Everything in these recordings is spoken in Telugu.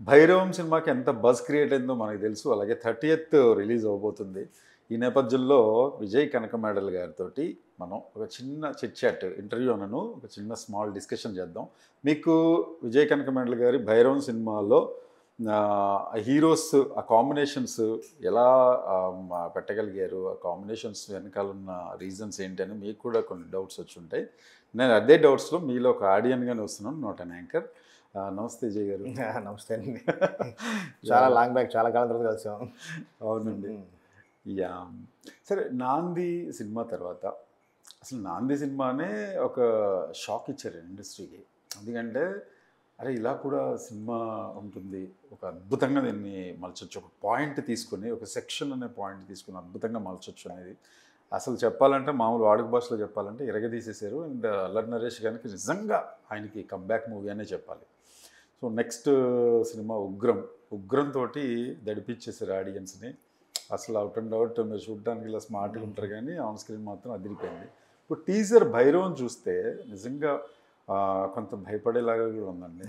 భైరవం సినిమాకి ఎంత బజ్ క్రియేట్ అయిందో మనకు తెలుసు. అలాగే 30th రిలీజ్ అవ్వబోతుంది. ఈ నేపథ్యంలో విజయ్ కనకమేడల గారితోటి మనం ఒక చిన్న చిట్ చాట్ ఇంటర్వ్యూ అనను ఒక చిన్న స్మాల్ డిస్కషన్ చేద్దాం. మీకు విజయ్ కనకమేడల గారి భైరవం సినిమాలో హీరోస్ ఆ కాంబినేషన్స్ ఎలా పెట్టగలిగారు? ఆ కాంబినేషన్స్ వెనకాల ఉన్న రీజన్స్ ఏంటని మీకు కూడా కొన్ని డౌట్స్ వచ్చి ఉంటాయి. నేను అదే డౌట్స్లో మీలో ఒక ఆడియన్గానే వస్తున్నాను, నాట్ అన్ యాంకర్. నమస్తే విజయ్ గారు. నమస్తే అండి. చాలా లాంగ్ బ్యాక్, చాలా కాలం తర్వాత కలిసాం. అవునండి. యా, సరే, నాంది సినిమా తర్వాత అసలు నాంది సినిమానే ఒక షాక్ ఇచ్చారు ఇండస్ట్రీకి. ఎందుకంటే అరే ఇలా కూడా సినిమా ఉంటుంది, ఒక అద్భుతంగా దీన్ని మలచొచ్చు, ఒక పాయింట్ తీసుకొని ఒక సెక్షన్ అనే పాయింట్ తీసుకొని అద్భుతంగా మలచొచ్చు అనేది అసలు చెప్పాలంటే మామూలు వాడుక భాషలో చెప్పాలంటే ఇరగదీసేశారు. అండ్ అల్లరి నరేష్ గారికి నిజంగా ఆయనకి కంబ్యాక్ మూవీ అనే చెప్పాలి. సో నెక్స్ట్ సినిమా ఉగ్రం తోటి దడిపించేసారు ఆడియన్స్ని. అసలు అవుట్ అండ్ అవుట్ మీరు చూడడానికి ఇలా స్మార్ట్గా ఉంటారు కానీ ఆన్ స్క్రీన్ మాత్రం అదిరిపోయింది. ఇప్పుడు టీజర్ భైరవం చూస్తే నిజంగా కొంత భయపడేలాగా కూడా ఉందండి.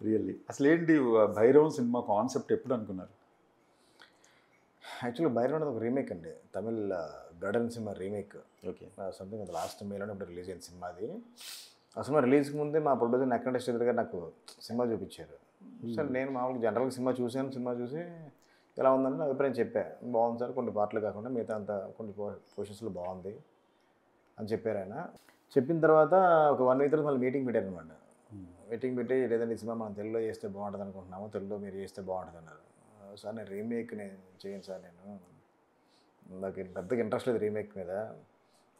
రియల్లీ అసలు ఏంటి భైరవం సినిమా కాన్సెప్ట్ ఎప్పుడు అనుకున్నారు? యాక్చువల్లీ భైరవ్ అనేది ఒక రీమేక్ అండి, Tamil Garudan cinema remake. Okay, something అది లాస్ట్ మేలోనే ఇప్పుడు రిలీజ్ అయిన సినిమా. అది ఆ సినిమా రిలీజ్కి ముందే మా ప్రొడ్యూసర్ వెంకటేష్ గారు నాకు సినిమా చూపించారు. సార్ నేను మామూలుగా జనరల్గా సినిమా చూసి ఎలా ఉందని నా అభిప్రాయం చెప్పా. బాగుంది సార్, కొన్ని పాటలు కాకుండా మిగతా అంతా కొన్ని పొజిషన్స్లో బాగుంది అని చెప్పారు ఆయన. చెప్పిన తర్వాత ఒక 1 వీక్ తర్వాత మళ్ళీ మీటింగ్ పెట్టారు అనమాట. మీటింగ్ పెట్టి లేదంటే ఈ సినిమా మనం తెలుగులో చేస్తే బాగుంటుంది అనుకుంటున్నాము, తెలుగులో మీరు చేస్తే బాగుంటుంది అన్నారు. సార్ నేను రీమేక్ నేను చేయను సార్, నాకు పెద్దగా ఇంట్రెస్ట్ లేదు రీమేక్ మీద.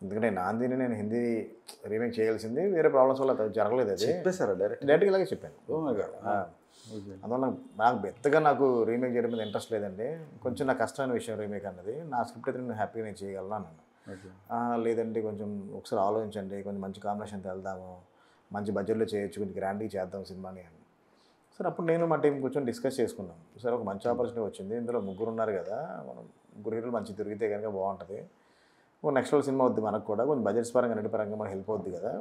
ఎందుకంటే నాందిని నేను హిందీ రీమేక్ చేయాల్సింది, వేరే ప్రాబ్లమ్స్ వల్ల జరగలేదు. అది చెప్పేశారా డైరెక్ట్గా ఇలాగే చెప్పాను. అందువల్ల నాకు పెద్దగా నాకు రీమేక్ చేయడం మీద ఇంట్రెస్ట్ లేదండి, కొంచెం నాకు కష్టమైన విషయం రీమేక్ అన్నది. నా స్క్రిప్ట్ అయితే నేను హ్యాపీగా నేను చేయగలను అన్నాను. లేదండి కొంచెం ఒకసారి ఆలోచించండి, కొంచెం మంచి కాంబినేషన్తో వెళ్దాము, మంచి బడ్జెట్లో చేయొచ్చు, కొంచెం గ్రాండ్గా చేద్దాం సినిమాని అని. సార్ అప్పుడు నేను మా టీం కూర్చొని డిస్కస్ చేసుకున్నాం. సార్ ఒక మంచి ఆపర్చునిటీ వచ్చింది, ఇందులో 3 ఉన్నారు కదా, మనం 3 హీరోలు మంచి తిరిగితే కనుక బాగుంటుంది, ఒక నెక్స్ట్ లెవెల్ సినిమా అవుద్ది మనకు కూడా, కొంచెం బడ్జెట్స్ పరంగా నడి పరంగా మనకు హెల్ప్ అవుద్ది కదా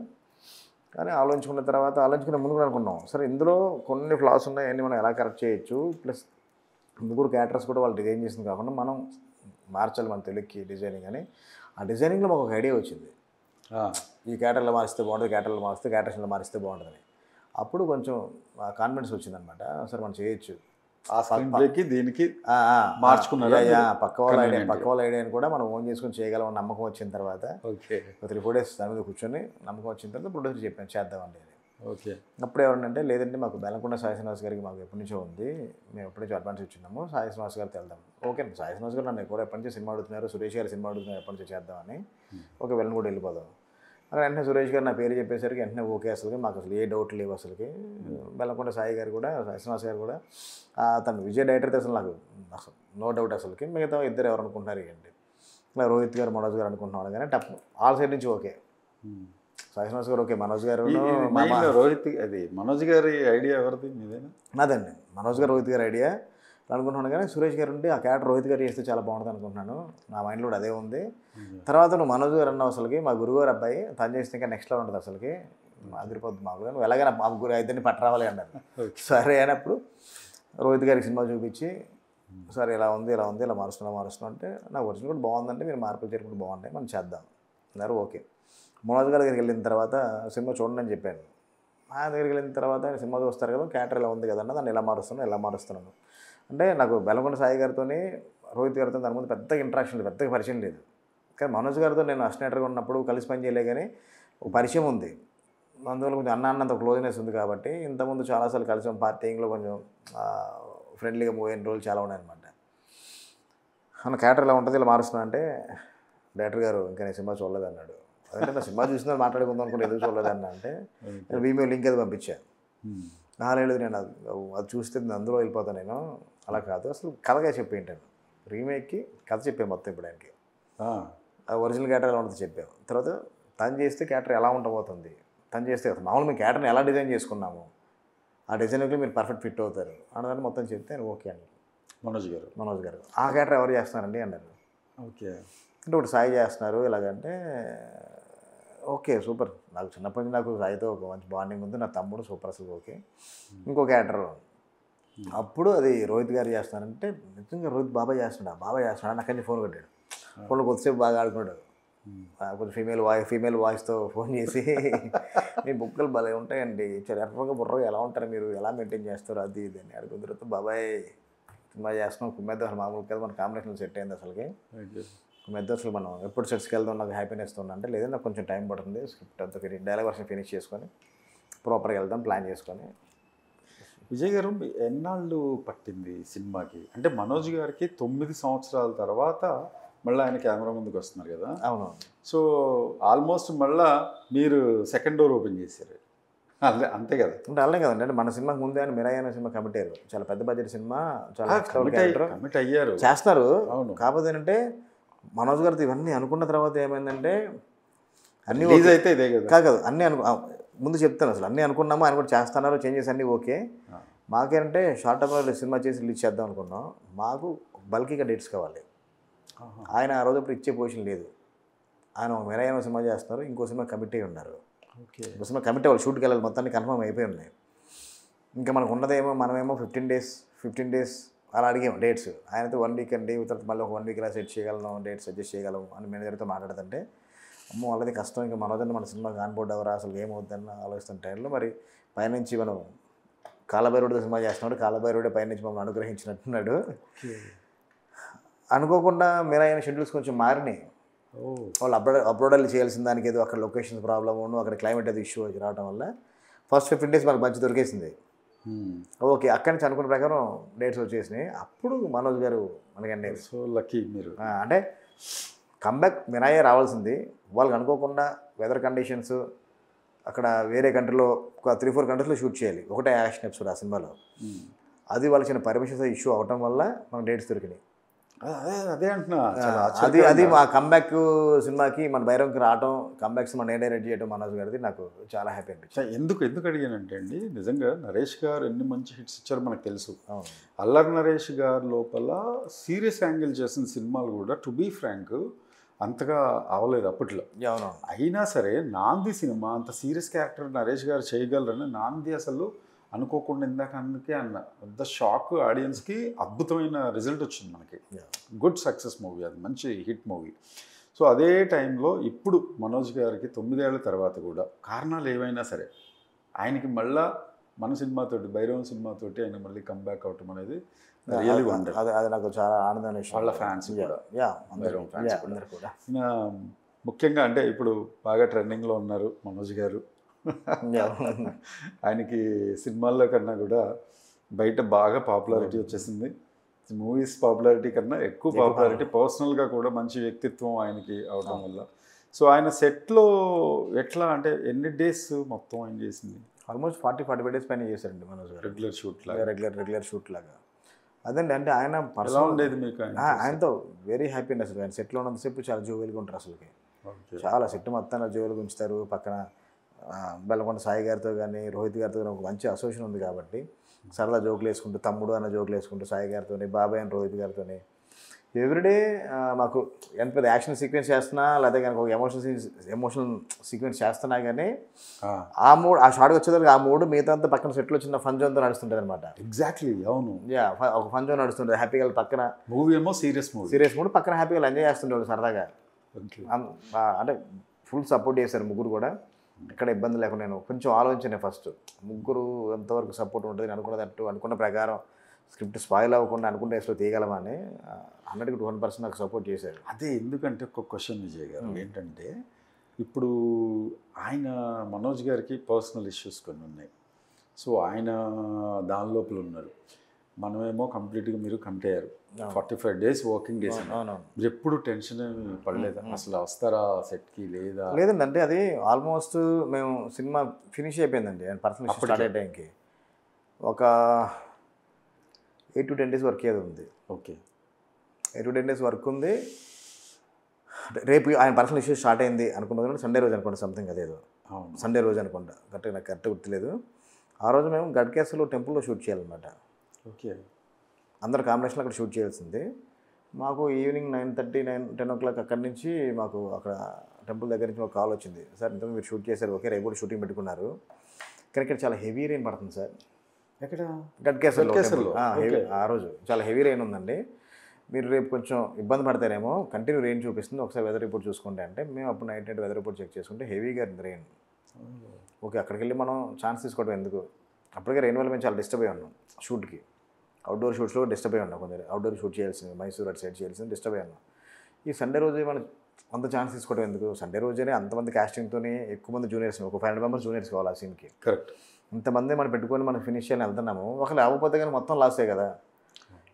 కానీ ఆలోచించుకునే ముందు కూడా అనుకున్నాం సార్ ఇందులో కొన్ని ఫ్లాస్ ఉన్నాయి, అన్నీ మనం ఎలా కరెక్ట్ చేయొచ్చు, ప్లస్ 3 క్యారెక్టర్స్ కూడా వాళ్ళు డిజైన్ చేసింది కాకుండా మనం మార్చాలి మన తెలుగుకి డిజైనింగ్ అని. ఆ డిజైనింగ్లో మాకు ఒక ఐడియా వచ్చింది, ఈ క్యారెక్టర్లో మారిస్తే బాగుంటుంది, క్యారెక్టర్లో మారిస్తే బాగుంటుందని. అప్పుడు కొంచెం కాన్ఫిడెన్స్ వచ్చిందనమాట. సార్ మనం చేయొచ్చు, ఆ స్క్రీన్కి దీనికి మార్చుకున్నారు. పక్క వాళ్ళ ఐడియాని కూడా మనం ఓన్ చేసుకొని చేయగలం నమ్మకం వచ్చిన తర్వాత ఓకే 3-4 days దాని మీద కూర్చొని నమ్మకం వచ్చిన తర్వాత ప్రొడ్యూసర్ చెప్పాను చేద్దామండి అని. ఓకే, అప్పుడు ఎవరంటే లేదంటే మాకు బెల్లంకొండ సాయి శ్రీనివాస్ గారికి మాకు ఎప్పటి నుంచో ఉంది, మేము ఎప్పటి నుంచో అడ్వాన్స్ ఇచ్చున్నాము, సాయి శ్రీనివాస్ గారికి వెళ్దాం. ఓకే, సాయి శ్రీనివాస్ గారు నన్ను కూడా ఎప్పటి నుంచో సినిమా అడుగుతున్నారు, సురేష్ గారు సినిమా అడుగుతున్నారు ఎప్పటి నుంచో చేద్దామని. ఓకే వెళ్ళని కూడా వెళ్ళిపోదాం అక్కడ. వెంటనే సురేష్ గారు నా పేరు చెప్పేసరికి వెంటనే ఓకే, అసలుకి మాకు అసలు ఏ డౌట్ లేవు అసలుకి. బెల్లంకొండ సాయి గారు కూడా, సాయి శ్రీనివాస్ గారు కూడా, తను విజయ్ డైరెక్టర్ అసలు నాకు అసలు నో డౌట్ అసలుకి. మిగతా ఇద్దరు ఎవరు అనుకుంటున్నారు ఏంటి, ఇలా రోహిత్ గారు మనోజ్ గారు అనుకుంటున్నాను కానీ టప్ ఆల్ సైడ్ నుంచి ఓకే. సాయి శ్రీనివాస్ గారు ఓకే, మనోజ్ గారు రోహిత్ అది మనోజ్ గారి ఐడియా ఎవరిది? మీదేనా? నాదండి, మనోజ్ గారు రోహిత్ గారి ఐడియా అనుకుంటున్నాను కానీ సురేష్ గారు ఉంటే ఆ క్యారెక్టర్ రోహిత్ గారు చేస్తే చాలా బాగుంటుంది అనుకుంటున్నాను, నా మైండ్లో కూడా అదే ఉంది. తర్వాత నువ్వు మనోజ్ గారు అన్నావు అసలుకి మా గురుగారు అబ్బాయి తను చేస్తే ఇంకా నెక్స్ట్ లెవెల్ ఉంటుంది అసలుకి, అదిరిపోద్ది మాకు, నువ్వు ఎలాగైనా మా గురు ఇద్దరిని పట్టరావాలి అన్నారు. సరే అయినప్పుడు రోహిత్ గారికి సినిమా చూపించి సార్ ఇలా ఉంది ఇలా మారుస్తున్నాం అంటే నా ఒరిజినల్ కూడా బాగుందంటే మీరు మార్పులు చేరుకుంటే బాగుంటాయి మనం చేద్దాం అన్నారు. ఓకే, మనోజ్ గారి దగ్గరికి వెళ్ళిన తర్వాత సినిమా చూడండి అని చెప్పాను. ఆయన దగ్గరికి వెళ్ళిన తర్వాత ఆయన సినిమా చూస్తారు కదా, క్యారెక్టర్ ఇలా ఉంది కదన్న, దాన్ని ఎలా మారుస్తున్నాను అంటే నాకు బెల్లంకొండ సాయి గారితో రోహిత్ గారితో దాని ముందు పెద్దగా ఇంట్రాక్షన్ లేదు, పెద్దగా పరిచయం లేదు. కానీ మనోజ్ గారితో నేను అసిస్టెంట్గా ఉన్నప్పుడు కలిసి పని చేయలే కానీ ఒక పరిచయం ఉంది, అందువల్ల కొంచెం అన్నంత క్లోజ్నెస్ ఉంది. కాబట్టి ఇంతకుముందు చాలాసార్లు కలిసాం, పార్టీలో కొంచెం ఫ్రెండ్లీగా మూవ్ అయిన రోజులు చాలా ఉన్నాయన్నమాట. అన్న క్యారెక్టర్ ఇలా ఉంటుంది ఇలా మారుస్తున్నా అంటే డైరెక్టర్ గారు ఇంకా నేను సినిమా చూడలేదు అన్నాడు. అదంటే నా సినిమా చూసిన మాట్లాడుకుందాం అనుకుంటే ఎందుకు చూడలేదన్న అంటే నేను వీమో లింక్ అది పంపించాను. లేదు నేను అది చూస్తే అందులో వెళ్ళిపోతాను నేను, అలా కాదు అసలు కథగా చెప్పి ఏంటాను రీమేక్కి కథ చెప్పాను మొత్తం ఇప్పుడు ఆయనకి. ఒరిజినల్ క్యారెక్టర్ ఎలా ఉంటుంది చెప్పాము, తర్వాత తను చేస్తే క్యారెక్టర్ ఎలా ఉండబోతుంది, తను చేస్తే మామూలు మీ క్యారెక్టర్ని ఎలా డిజైన్ చేసుకున్నాము ఆ డిజైన్కి మీరు పర్ఫెక్ట్ ఫిట్ అవుతారు అన్నదాన్ని మొత్తం చెప్తే ఆయన ఓకే అండి. మనోజ్ గారు ఆ క్యారెక్టర్ ఎవరు చేస్తున్నారండి అన్నారు. ఓకే అంటే ఒకటి సాయి చేస్తున్నారు ఇలాగంటే ఓకే సూపర్. నాకు చిన్నప్పటి నుంచి నాకు సాయితో ఒక మంచి బాండింగ్ ఉంది. నా తమ్ముడు సూపర్ అసలు ఓకే. ఇంకో క్యారెక్టర్ అప్పుడు అది రోహిత్ గారు చేస్తున్నారంటే నిజంగా రోహిత్ బాబాయ్ చేస్తున్నాడు, బాబాయ్ చేస్తున్నాడు నాకు అని ఫోన్ కొట్టాడు. ఫోన్లో కొద్దిసేపు బాగా ఆడుకున్నాడు. కొంచెం ఫీమేల్ వాయిస్తో ఫోన్ చేసి మీ బుక్కలు భలే ఉంటాయండి, చాలా ఎర్రగా బుర్రగా ఎలా ఉంటారు మీరు, ఎలా మెయింటైన్ చేస్తారు అది ఇది అని అడుగుతున్న తర్వాత బాబాయ్ సినిమా చేస్తున్నాం కుమ్మేద్దాం అసలు మామూలు కదా మన కాంబినేషన్ సెట్ అయింది అసలుకి. కుమ్మేద్దాం అసలు మనం ఎప్పుడు సెట్స్కి వెళ్దాం నాకు హ్యాపీనెస్ ఉన్నా అంటే లేదంటే నాకు కొంచెం టైం పడుతుంది స్క్రిప్ట్ అంతా డైలాగ్ వర్షన్ ఫినిష్ చేసుకొని ప్రాపర్గా వెళ్దాం ప్లాన్ చేసుకొని. విజయ్ గారు ఎన్నాళ్ళు పట్టింది సినిమాకి? అంటే మనోజ్ గారికి 9 సంవత్సరాల తర్వాత మళ్ళీ ఆయన కెమెరా ముందుకు వస్తున్నారు కదా. అవును. సో ఆల్మోస్ట్ మళ్ళీ మీరు సెకండ్ డోర్ ఓపెన్ చేశారు అంతే కదా. అంటే అలానే కదండి, అంటే మన సినిమాకి ముందే ఆయన మిరాయి అనే సినిమా కమిట్ అయ్యారు. చాలా పెద్ద బడ్జెట్ సినిమా, చాలా కమిట్ అయ్యారు చేస్తున్నారు. అవును. కాకపోతే ఏంటంటే మనోజ్ గారితో ఇవన్నీ అనుకున్న తర్వాత ఏమైందంటే అన్నీ అయితే ఇదే కదా కాదు అన్నీ ముందు చెప్తాను అసలు అన్నీ అనుకున్నాము, ఆయన కూడా చేస్తున్నారు, చేంజెస్ అన్నీ ఓకే. మాకేంటంటే షార్ట్ టర్మ్లో సినిమా చేసి రిలీజ్ చేద్దాం అనుకున్నాం. మాకు బల్కీగా డేట్స్ కావాలి. ఆయన ఆ రోజు అప్పుడు ఇచ్చే పొజిషన్ లేదు. ఆయన మిరాయి అనే సినిమా చేస్తున్నారు, ఇంకో సినిమా కమిట్ అయ్యి ఉన్నారు. ఇంకో సినిమా కమిట్ అవ్వాలి, షూట్కి వెళ్ళాలి, మొత్తాన్ని కన్ఫర్మ్ అయిపోయి ఉన్నాయి. ఇంకా మనకు ఉన్నదేమో మనమేమో 15 డేస్ అలా అడిగాము డేట్స్. ఆయనతో 1 వీక్ అండి, తర్వాత మళ్ళీ ఒక 1 వీక్ ఇలా సెట్ చేయగలను, డేట్స్ అడ్జస్ట్ చేయగలం అని మేనేజర్తో మాట్లాడుతుంటే అమ్మో వాళ్ళది కష్టం, ఇంకా మనోజన్న మన సినిమాకి ఆన్బోర్డ్ అవ్వరా అసలు ఏమవుతుందన్న ఆలోచిస్తున్న టైంలో మరి పైనుంచి మనం కాలభైరుడితో సినిమా చేస్తున్నాడు, కాలభైరుడే పైనుంచి మమ్మల్ని అనుగ్రహించినట్టున్నాడు. అనుకోకుండా మీరైన షెడ్యూల్స్ కొంచెం మారినాయి. వాళ్ళు అప్లోడ్ చేయాల్సిన దానికి ఏదో అక్కడ లొకేషన్స్ ప్రాబ్లమ్, అక్కడ క్లైమేట్ ఏదో ఇష్యూ రావడం వల్ల ఫస్ట్ 15 డేస్ మనకు మంచి దొరికేసింది. ఓకే, అక్కడి నుంచి అనుకున్న ప్రకారం డేట్స్ వచ్చేసినాయి. అప్పుడు మనోజ్ గారు మనకండి సో లక్కీ మీరు. అంటే కంబ్యాక్ మిరాయే రావాల్సింది, వాళ్ళకి అనుకోకుండా వెదర్ కండిషన్స్ అక్కడ వేరే కంట్రీలో ఒక 3-4 కంట్రీస్లో షూట్ చేయాలి, ఒకటే యాక్షన్ ఎపిసోడ్ ఆ సినిమాలో. అది వాళ్ళకి చిన్న పర్మిషన్స్ ఇష్యూ అవ్వటం వల్ల మనకు డేట్స్ దొరికినాయి. అదే అంటున్నా, అది మా కంబ్యాక్ సినిమాకి మన బైరంకి రావటం, కంబ్యాక్ సినిమా నేను డైరెక్ట్ చేయడం మనోజ్ గారిది నాకు చాలా హ్యాపీ అనిపించింది. ఎందుకు అడిగానంటే అండి, నిజంగా నరేష్ గారు ఎన్ని మంచి హిట్స్ ఇచ్చారో మనకు తెలుసు. అల్లరి నరేష్ గారు లోపల సీరియస్ యాంగిల్ చేసిన సినిమాలు కూడా టు బీ ఫ్రాంక్ అంతగా అవ్వలేదు అప్పట్లో. అయినా సరే నాంది సినిమా అంత సీరియస్ క్యారెక్టర్ నరేష్ గారు చేయగలరని నాంది అసలు అనుకోకుండా ఇందాక అందుకే అన్న పెద్ద షాక్ ఆడియన్స్కి, అద్భుతమైన రిజల్ట్ వచ్చింది మనకి. గుడ్ సక్సెస్ మూవీ, అది మంచి హిట్ మూవీ. సో అదే టైంలో ఇప్పుడు మనోజ్ గారికి 9 ఏళ్ల తర్వాత కూడా కారణాలు ఏవైనా సరే ఆయనకి మళ్ళా మన సినిమాతోటి భైరవం సినిమాతోటి ఆయన మళ్ళీ కంబ్యాక్ అవటం అనేది రియల్లీ వండర్. అది నాకు చాలా ఆనందాన్ని ఇష్టం. వాళ్ళ ఫ్యాన్స్ కూడా, భైరవం ఫ్యాన్స్ కూడా. ముఖ్యంగా అంటే ఇప్పుడు బాగా ట్రెండింగ్లో ఉన్నారు మనోజ్ గారు. ఆయనకి సినిమాల్లో కన్నా కూడా బయట బాగా పాపులారిటీ వచ్చేసింది. మూవీస్ పాపులారిటీ కన్నా ఎక్కువ పాపులారిటీ పర్సనల్గా కూడా మంచి వ్యక్తిత్వం ఆయనకి అవడం వల్ల. సో ఆయన సెట్లో ఎట్లా అంటే ఎన్ని డేస్ మొత్తం ఆయన చేసింది? ఆల్మోస్ట్ 40-45 డేస్ పైన చేశారండి మనోజ్ గారు. రెగ్యులర్ షూట్ లాగా. రెగ్యులర్ షూట్ లాగా. అదండి, అంటే ఆయన ఎలా ఉండేది మీకు? ఆయనతో వెరీ హ్యాపీనెస్. ఆయన సెట్లో ఉన్నంతసేపు చాలా జోవెల్గా ఉంటారు అసలుకి. చాలా సెట్ మొత్తాన్ని జోవెల్గా ఉంచుతారు. పక్కన బెల్లకొండ సాయి గారితో కానీ రోహిత్ గారితో కానీ ఒక మంచి అసోసియేషన్ ఉంది కాబట్టి సరదా జోకులు వేసుకుంటూ, తమ్ముడు అన్న జోకులు వేసుకుంటూ సాయి గారితో, బాబాయ్ అని రోహిత్ గారితో ఎవ్రీడే మాకు ఎంత పెద్ద యాక్షన్ సీక్వెన్స్ చేస్తున్నా లేదా కనుక ఒక ఎమోషనల్ సీక్వెన్స్ చేస్తున్నా కానీ ఆ షార్ట్ వచ్చేదానికి ఆ మూడు మిగతా అంతా పక్కన సెట్లో చిన్న ఫన్ జోన్తో నడుస్తుంటుంది అనమాట. ఎగ్జాక్ట్లీ, అవును. ఒక ఫన్ జోన్ నడుస్తుంటుంది హ్యాపీగా, పక్కన మూవీ ఏమో సీరియస్ మూడు, పక్కన హ్యాపీగా ఎంజాయ్ చేస్తుండేవాళ్ళు సరదాగా. అంటే ఫుల్ సపోర్ట్ చేశారు ముగ్గురు కూడా, ఎక్కడ ఇబ్బంది లేకుండా. నేను కొంచెం ఆలోచించాను ఫస్ట్, ముగ్గురు ఎంతవరకు సపోర్ట్ ఉంటుంది అనుకున్న ప్రకారం స్క్రిప్ట్ స్పాయిల్ అవ్వకుండా అనుకున్న డేస్లో తీయగలమని 100% నాకు సపోర్ట్ చేశారు. అదే ఎందుకంటే ఒక క్వశ్చన్ విజయ్ గారు ఏంటంటే, ఇప్పుడు ఆయన మనోజ్ గారికి పర్సనల్ ఇష్యూస్ కొన్ని ఉన్నాయి. సో ఆయన దాని లోపల ఉన్నారు, మనమేమో కంప్లీట్గా మీరు కమిట్ అయ్యారు. 45 డేస్ వర్కింగ్ డేస్. మీరు ఎప్పుడు టెన్షన్ పడలేదా అసలు వస్తారా సెట్కి? లేదండి, అంటే అది ఆల్మోస్ట్ మేము సినిమా ఫినిష్ అయిపోయిందండి. పర్సనల్ స్టార్ట్ అయ్యే టైంకి ఒక 8 to 10 డేస్ వర్క్ ఏదో ఉంది. ఓకే, 8 to 10 డేస్ వర్క్ ఉంది. రేపు ఆయన పర్సనల్ ఇష్యూ స్టార్ట్ అయింది అనుకున్నది సండే రోజు అనుకోండి, సంథింగ్ అదేదో సండే రోజు అనుకుంటా, నాకు కరెక్ట్ గుర్తులేదు. ఆ రోజు మేము గడ్కేసలో టెంపుల్లో షూట్ చేయాలన్నమాట. ఓకే, అందరు కాంబినేషన్లో అక్కడ షూట్ చేయాల్సింది. మాకు ఈవినింగ్ 9:30, 10 o'clock అక్కడి నుంచి మాకు అక్కడ టెంపుల్ దగ్గర నుంచి ఒక కాల్ వచ్చింది, సార్ ఇంతకు మీరు షూట్ చేశారు, ఓకే రేపు కూడా షూటింగ్ పెట్టుకున్నారు, కానీ ఇక్కడ చాలా హెవీ రెయిన్ పడుతుంది సార్. ఎక్కడ? గట్కేసర్లో గట్కేసర్లో. హెవీ, ఆ రోజు చాలా హెవీ రెయిన్ ఉందండి, మీరు రేపు కొంచెం ఇబ్బంది పడతారేమో, కంటిన్యూ రెయిన్ చూపిస్తుంది, ఒకసారి వెదర్ రిపోర్ట్ చూసుకుంటే అంటే మేము అప్పుడు నైట్ వెదర్ రిపోర్ట్ చెక్ చేసుకుంటే హెవీగా రెయిన్. ఓకే అక్కడికి వెళ్ళి మనం ఛాన్స్ తీసుకోవడం ఎందుకు, అప్పటికే రెయిన్ వల్ల మేము చాలా డిస్టర్బ్ అయ్యి ఉన్నాం షూట్కి, అవుట్డోర్ షూట్స్లో డిస్టర్బ్ అయ్యి ఉన్నాం, కొంచెం అవుట్డోర్ షూట్ చేయాల్సింది, మైసూర్ అటు సైడ్ చేయాల్సింది, డిస్టర్బ్ అయ్యి ఉన్నాం. ఈ సండే రోజు మనం అంత ఛాన్స్ తీసుకోవడం ఎందుకు, సండే రోజే అంతమంది కాస్టింగ్తో ఎక్కువ మంది జూనియర్స్, ఒక 500 మెంబర్స్ జూనియర్స్ కావాలి ఆ సీన్కి, కరెక్ట్. ఇంతమంది మనం పెట్టుకొని మనం ఫినిష్ చేయాలని వెళ్తున్నాము, ఒకళ్ళు అవ్వకపోతే కానీ మొత్తం లాసే కదా,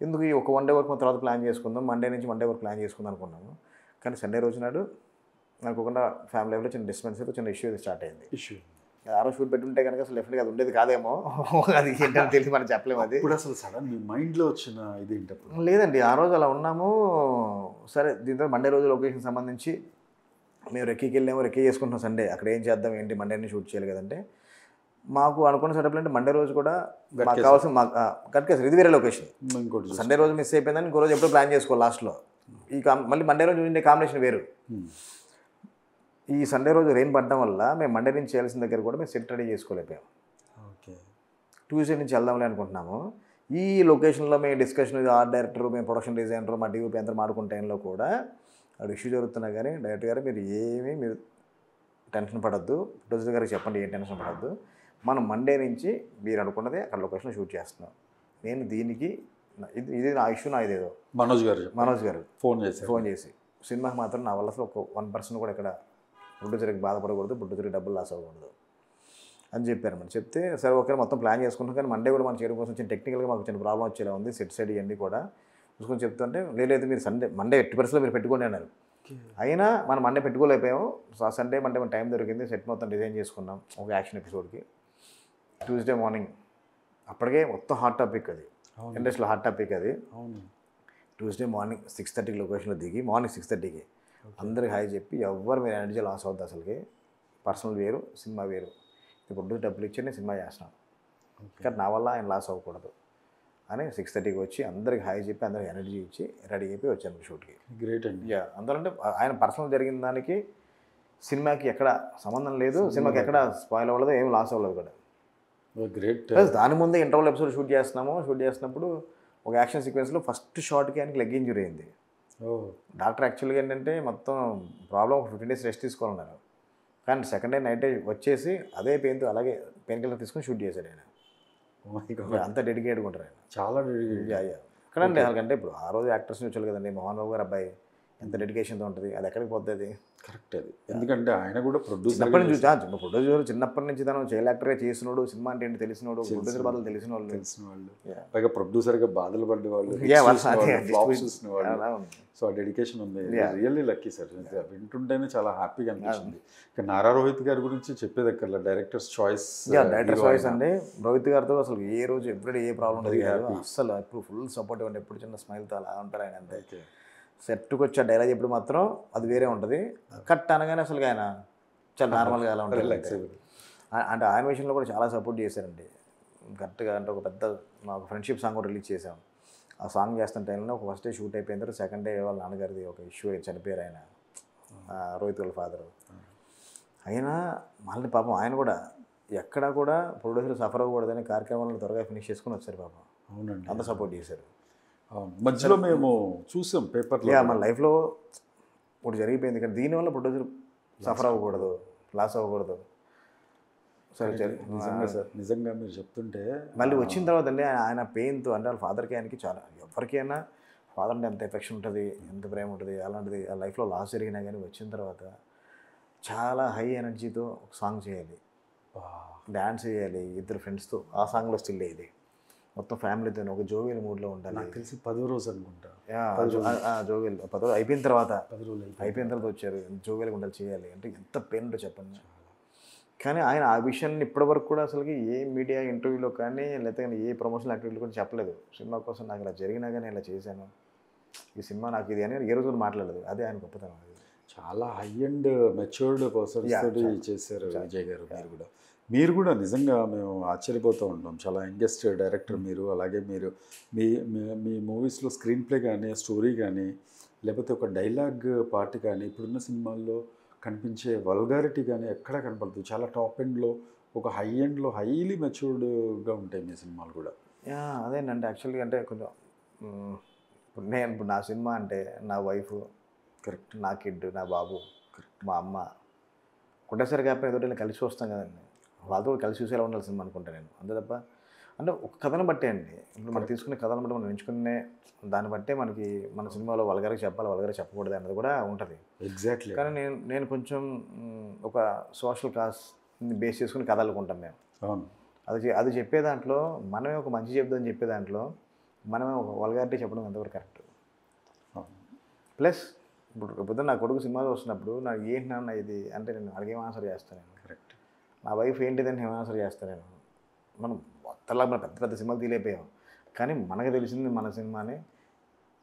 ఎందుకు ఈ ఒక 1 డే వరకు తర్వాత ప్లాన్ చేసుకుందాం, మండే నుంచి మండే వరకు ప్లాన్ చేసుకుందాం అనుకున్నాము, కానీ సండే రోజు నాడు అనుకోకుండా ఫ్యామిలీ లైఫ్లో చిన్న డిస్టర్బెన్స్ అయితే చిన్న ఇష్యూ స్టార్ట్ అయింది. ఇష్యూ ఆ రోజు షూట్ పెట్టుంటే కనుక అసలు డెఫినెట్గా అది ఉండేది కాదేమో, అది ఏంటో తెలిసి మనం చెప్పలేము. అది ఇప్పుడు అసలు సడన్ మీ మైండ్లో వచ్చిన ఇది ఏంటప్పుడు? లేదండి, ఆ రోజు అలా ఉన్నాము, సరే దీంతో మండే రోజు లొకేషన్ సంబంధించి మేము రెక్కీకి వెళ్ళాము, రెక్కీ చేసుకుంటున్నాం సండే, అక్కడ ఏం చేద్దాం ఏంటి మండేని షూట్ చేయాలి కదంటే, మాకు అనుకున్న సెటప్లు అంటే మండే రోజు కూడా మాకు కావాల్సిన గట్కేసర్, ఇది వేరే లొకేషన్, ఇంకోటి సండే రోజు మిస్ అయిపోయిందని ఇంకో రోజు ఎప్పుడో ప్లాన్ చేసుకోవాలి లాస్ట్లో, ఈ మళ్ళీ మండే రోజు ఉండే కాంబినేషన్ వేరు. ఈ సండే రోజు రెయిన్ పడడం వల్ల మేము మండే నుంచి చేయాల్సిన దగ్గర కూడా మేము సెట్ రెడీ చేసుకోలేకపోయాం. ఓకే, ట్యూస్డే నుంచి వెళ్దాంలే అనుకుంటున్నాము. ఈ లొకేషన్లో మేము డిస్కషన్, ఆర్ట్ డైరెక్టర్, మేము ప్రొడక్షన్ డిజైనర్, మా డీఓపీ అందరూ మాడుకున్న టైంలో కూడా అక్కడ ఇష్యూ జరుగుతున్నా కానీ డైరెక్టర్ గారు మీరు టెన్షన్ పడద్దు, ప్రొడ్యూసర్ గారికి చెప్పండి ఏం టెన్షన్ పడద్దు, మనం మండే నుంచి మీరు అనుకున్నదే అక్కడ లొకేషన్లో షూట్ చేస్తున్నాం, నేను దీనికి ఇది నా ఇష్యూ, నా ఇదేదో మనోజ్ గారు ఫోన్ చేసి సినిమాకి మాత్రం నా వల్ల అసలు ఒక 1% కూడా ఇక్కడ ప్రొడ్యూసర్కి బాధపడకూడదు, ప్రొడ్యూసర్కి డబ్బులు లాస్ అవ్వకూడదు అని చెప్పారు. మనం చెప్తే సరే ఓకే మొత్తం ప్లాన్ చేసుకుంటాం, కానీ మండే కూడా మనం చేయడం కోసం చిన్న టెక్నికల్గా మాకు చిన్న ప్రాబ్లం వచ్చేలా ఉంది, సెట్ సైడ్ ఇవన్నీ కూడా చూసుకొని చెప్తుంటే లేదు మీరు మండే ఎట్టి పరిస్థితుల్లో మీరు పెట్టుకోండి అన్నారు. అయినా మనం మండే పెట్టుకోలేకపోయాము, సండే మండే మన టైం దొరికింది, సెట్ మొత్తం డిజైన్ చేసుకున్నాం ఒక యాక్షన్ ఎపిసోడ్కి. ట్యూస్డే మార్నింగ్ అప్పటికే మొత్తం హాట్ టాపిక్, అది ఇండస్ట్రీలో హాట్ టాపిక్ అది. ట్యూస్డే మార్నింగ్ 6:30కి లొకేషన్లో దిగి, మార్నింగ్ 6:30కి అందరికి హాయ్ చెప్పి, ఎవ్వరు మీరు ఎనర్జీ లాస్ అవుతుంది అసలుకి, పర్సనల్ వేరు సినిమా వేరు, ఇప్పుడు డబ్బులు ఇచ్చి నేను సినిమా చేస్తున్నాను, కానీ నా వల్ల ఆయన లాస్ అవ్వకూడదు అని 6:30కి వచ్చి అందరికి హాయ్ చెప్పి అందరికి ఎనర్జీ ఇచ్చి రెడీ అయిపోయి వచ్చాను షూట్కి. గ్రేట్ అండి. అందులో ఆయన పర్సనల్ జరిగిన దానికి సినిమాకి ఎక్కడ సంబంధం లేదు, సినిమాకి ఎక్కడ స్పాయిల్ అవ్వలేదు, ఏం లాస్ అవ్వలేదు కూడా. గ్రేట్. ప్లస్ దాని ముందే ఇంటర్వల్ ఎపిసోడ్ షూట్ చేస్తున్నప్పుడు ఒక యాక్షన్ సీక్వెన్స్లో ఫస్ట్ షాట్కి ఆయనకి లెగ్ ఇంజురీ అయింది. డాక్టర్ యాక్చువల్గా ఏంటంటే మొత్తం ప్రాబ్లం ఒక 15 days రెస్ట్ తీసుకోవాలన్నారు, కానీ సెకండ్ డే నైట్ వచ్చేసి అదే పెయిన్తో అలాగే పెయిన్ కిల్లర్ తీసుకొని షూట్ చేశాడు ఆయన. అంత డెడికేట్గా ఉంటారు ఆయన, చాలా డెడికేట్. ఎక్కడండి వాళ్ళకంటే ఇప్పుడు ఆ రోజు యాక్టర్స్ని వచ్చారు కదండి, మోహన్ బాబు గారు అబ్బాయి ఎంత డెడికేషన్తో ఉంటుంది, అది ఎక్కడికి పోతుంది. కరెక్ట్ అది, ఎందుకంటే ఆయన కూడా ప్రొడ్యూసర్ ప్రొడ్యూసర్ చిన్నప్పటి నుంచి తను చైల్డ్ యాక్టర్గా చేసినోడు, సినిమా అంటే ఏంటి తెలిసినోడు, ప్రొడ్యూసర్ బాధలు తెలిసిన వాళ్ళు, పైగా ప్రొడ్యూసర్గా బాధలు పడ్డేవాళ్ళు, సో ఆ డెడికేషన్ ఉంది. రియల్లీ లక్కీ సార్, వింటుంటేనే చాలా హ్యాపీగా అనిపిస్తుంది. ఇక నారా రోహిత్ గారి గురించి చెప్పేదక్కర్లా, డైరెక్టర్స్ చాయిస్ అండి. రోహిత్ గారితో అసలు ఏ రోజు ఎప్పుడైతే ఏ ప్రాబ్లం ఉండదు, అసలు ఎప్పుడు ఫుల్ సపోర్ట్ ఇవ్వండి, ఎప్పుడు చిన్న స్మైల్తో అలా ఉంటారు ఆయన. అంతే సెట్కి వచ్చే డైలాగ్ ఎప్పుడు మాత్రం అది వేరే ఉంటుంది, కట్ అనగానే అసలు ఆయన చాలా నార్మల్గా అలా ఉంటుంది. అంటే ఆయన విషయంలో కూడా చాలా సపోర్ట్ చేశారండి కరెక్ట్గా. అంటే ఒక పెద్ద మాకు ఫ్రెండ్షిప్ సాంగ్ కూడా రిలీజ్ చేసాం, ఆ సాంగ్ చేస్తున్న టైంలో ఒక ఫస్ట్ డే షూట్ అయిపోయిన తర్వాత సెకండ్ డే వాళ్ళ నాన్నగారిది ఒక ఇష్యూ చనిపోయారు ఆయన, రోహిత్ వాళ్ళ ఫాదరు. అయినా మళ్ళీ పాపం ఆయన కూడా ఎక్కడా కూడా ప్రొడ్యూసర్ సఫర్ అవ్వకూడదని కార్యక్రమాలను త్వరగా ఫినిష్ చేసుకుని వచ్చారు పాపం. అవునండి, అంత సపోర్ట్ చేశారు. మధ్యలో మేము చూసాం పేపర్లో, మన లైఫ్లో ఒకటి జరిగిపోయింది, కానీ దీనివల్ల ప్రొడ్యూసర్ సఫర్ అవ్వకూడదు, లాస్ అవ్వకూడదు. సరే నిజంగా సార్, నిజంగా మీరు చెప్తుంటే మళ్ళీ వచ్చిన తర్వాత అండి ఆయన పెయిన్తో, అంటే వాళ్ళ ఫాదర్కి ఆయనకి చాలా, ఎవరికైనా ఫాదర్ అంటే ఎంత ఎఫెక్షన్ ఉంటుంది, ఎంత ప్రేమ ఉంటుంది, అలాంటిది ఆ లైఫ్లో లాస్ జరిగినా కానీ వచ్చిన తర్వాత చాలా హై ఎనర్జీతో ఒక సాంగ్ చేయాలి, డ్యాన్స్ చేయాలి ఇద్దరు ఫ్రెండ్స్తో, ఆ సాంగ్లో స్టిల్ ఇది మొత్తం ఫ్యామిలీతో ఒక జోవియల్ మూడ్లో ఉండాలి. నాకు తెలిసి 10వ రోజు అనుకుంటా, జోవియల్ 10 రోజులు అయిపోయిన తర్వాత వచ్చారు, జోవియల్గా ఉండాలి చేయాలి అంటే ఎంత పెయిన్ ఉంటుందో చెప్పండి. కానీ ఆయన ఆ విషయాన్ని ఇప్పటివరకు కూడా అసలుకి ఏ మీడియా ఇంటర్వ్యూలో కానీ లేకపోతే ఏ ప్రమోషనల్ యాక్టివిటీలో కూడా చెప్పలేదు. సినిమా కోసం నాకు ఇలా జరిగినా కానీ ఇలా చేశాను, ఈ సినిమా నాకు ఇది అని ఏ రోజు కూడా మాట్లాడలేదు. అదే ఆయన గొప్పతనం. చాలా హై అండ్ మెచ్యూర్డ్ పర్సన్స్ తోటి చేశారు విజయ్ గారు. మీరు కూడా నిజంగా మేము ఆశ్చర్యపోతూ ఉంటాం. చాలా యంగెస్ట్ డైరెక్టర్ మీరు. అలాగే మీరు మీ మూవీస్లో స్క్రీన్ ప్లే కానీ, స్టోరీ కానీ, లేకపోతే ఒక డైలాగ్ పార్ట్ కానీ ఇప్పుడున్న సినిమాల్లో కనిపించే వల్గారిటీ కానీ ఎక్కడ కనపడదు. చాలా టాప్ ఎండ్లో, ఒక హై ఎండ్లో హైలీ మెచ్యూర్డ్గా ఉంటాయి మీ సినిమాలు కూడా. అదేనండి యాక్చువల్లీ అంటే కొంచెం ఇప్పుడు నా సినిమా అంటే నా వైఫ్, కరెక్ట్, నా కిడ్, నా బాబు, మా అమ్మ ఒకటేసారి కాకపోయినా ఎదుటి కలిసి వస్తాం కదండి. వాళ్ళతో కూడా కలిసి చూసేలా ఉండాలి సినిమా అనుకుంటా నేను. అంతే తప్ప అంటే ఒక కథను బట్టే అండి. ఇప్పుడు మనం తీసుకునే కథను బట్టి మనం ఎంచుకునే దాన్ని బట్టే మనకి మన సినిమాలో వల్గర్గా చెప్పాలి, వల్గర్గా చెప్పకూడదు అన్నది కూడా ఉంటుంది. ఎగ్జాక్ట్లీ. కానీ నేను కొంచెం ఒక సోషల్ కాస్ని బేస్ చేసుకుని కథ అనుకుంటాం మేము. అవును. అది చెప్పే దాంట్లో మనమే ఒక మంచి చెప్దామని చెప్పే దాంట్లో మనమే ఒక వల్గారిటీ చెప్పడం ఎంతవరకు కరెక్ట్. ప్లస్ ఇప్పుడు పొద్దున్న నా కొడుకు సినిమాలో వస్తున్నప్పుడు నాకు ఏంటి నాన్న ఇది అంటే నేను అడిగేం ఆన్సర్ చేస్తాను నేను. కరెక్ట్. నా వైఫ్ ఏంటిదని ఏం ఆన్సర్ చేస్తాను నేను. మనం మొత్తంలా మనం పెద్ద పెద్ద సినిమాలు తీలేపోయాం, కానీ మనకు తెలిసింది మన సినిమాని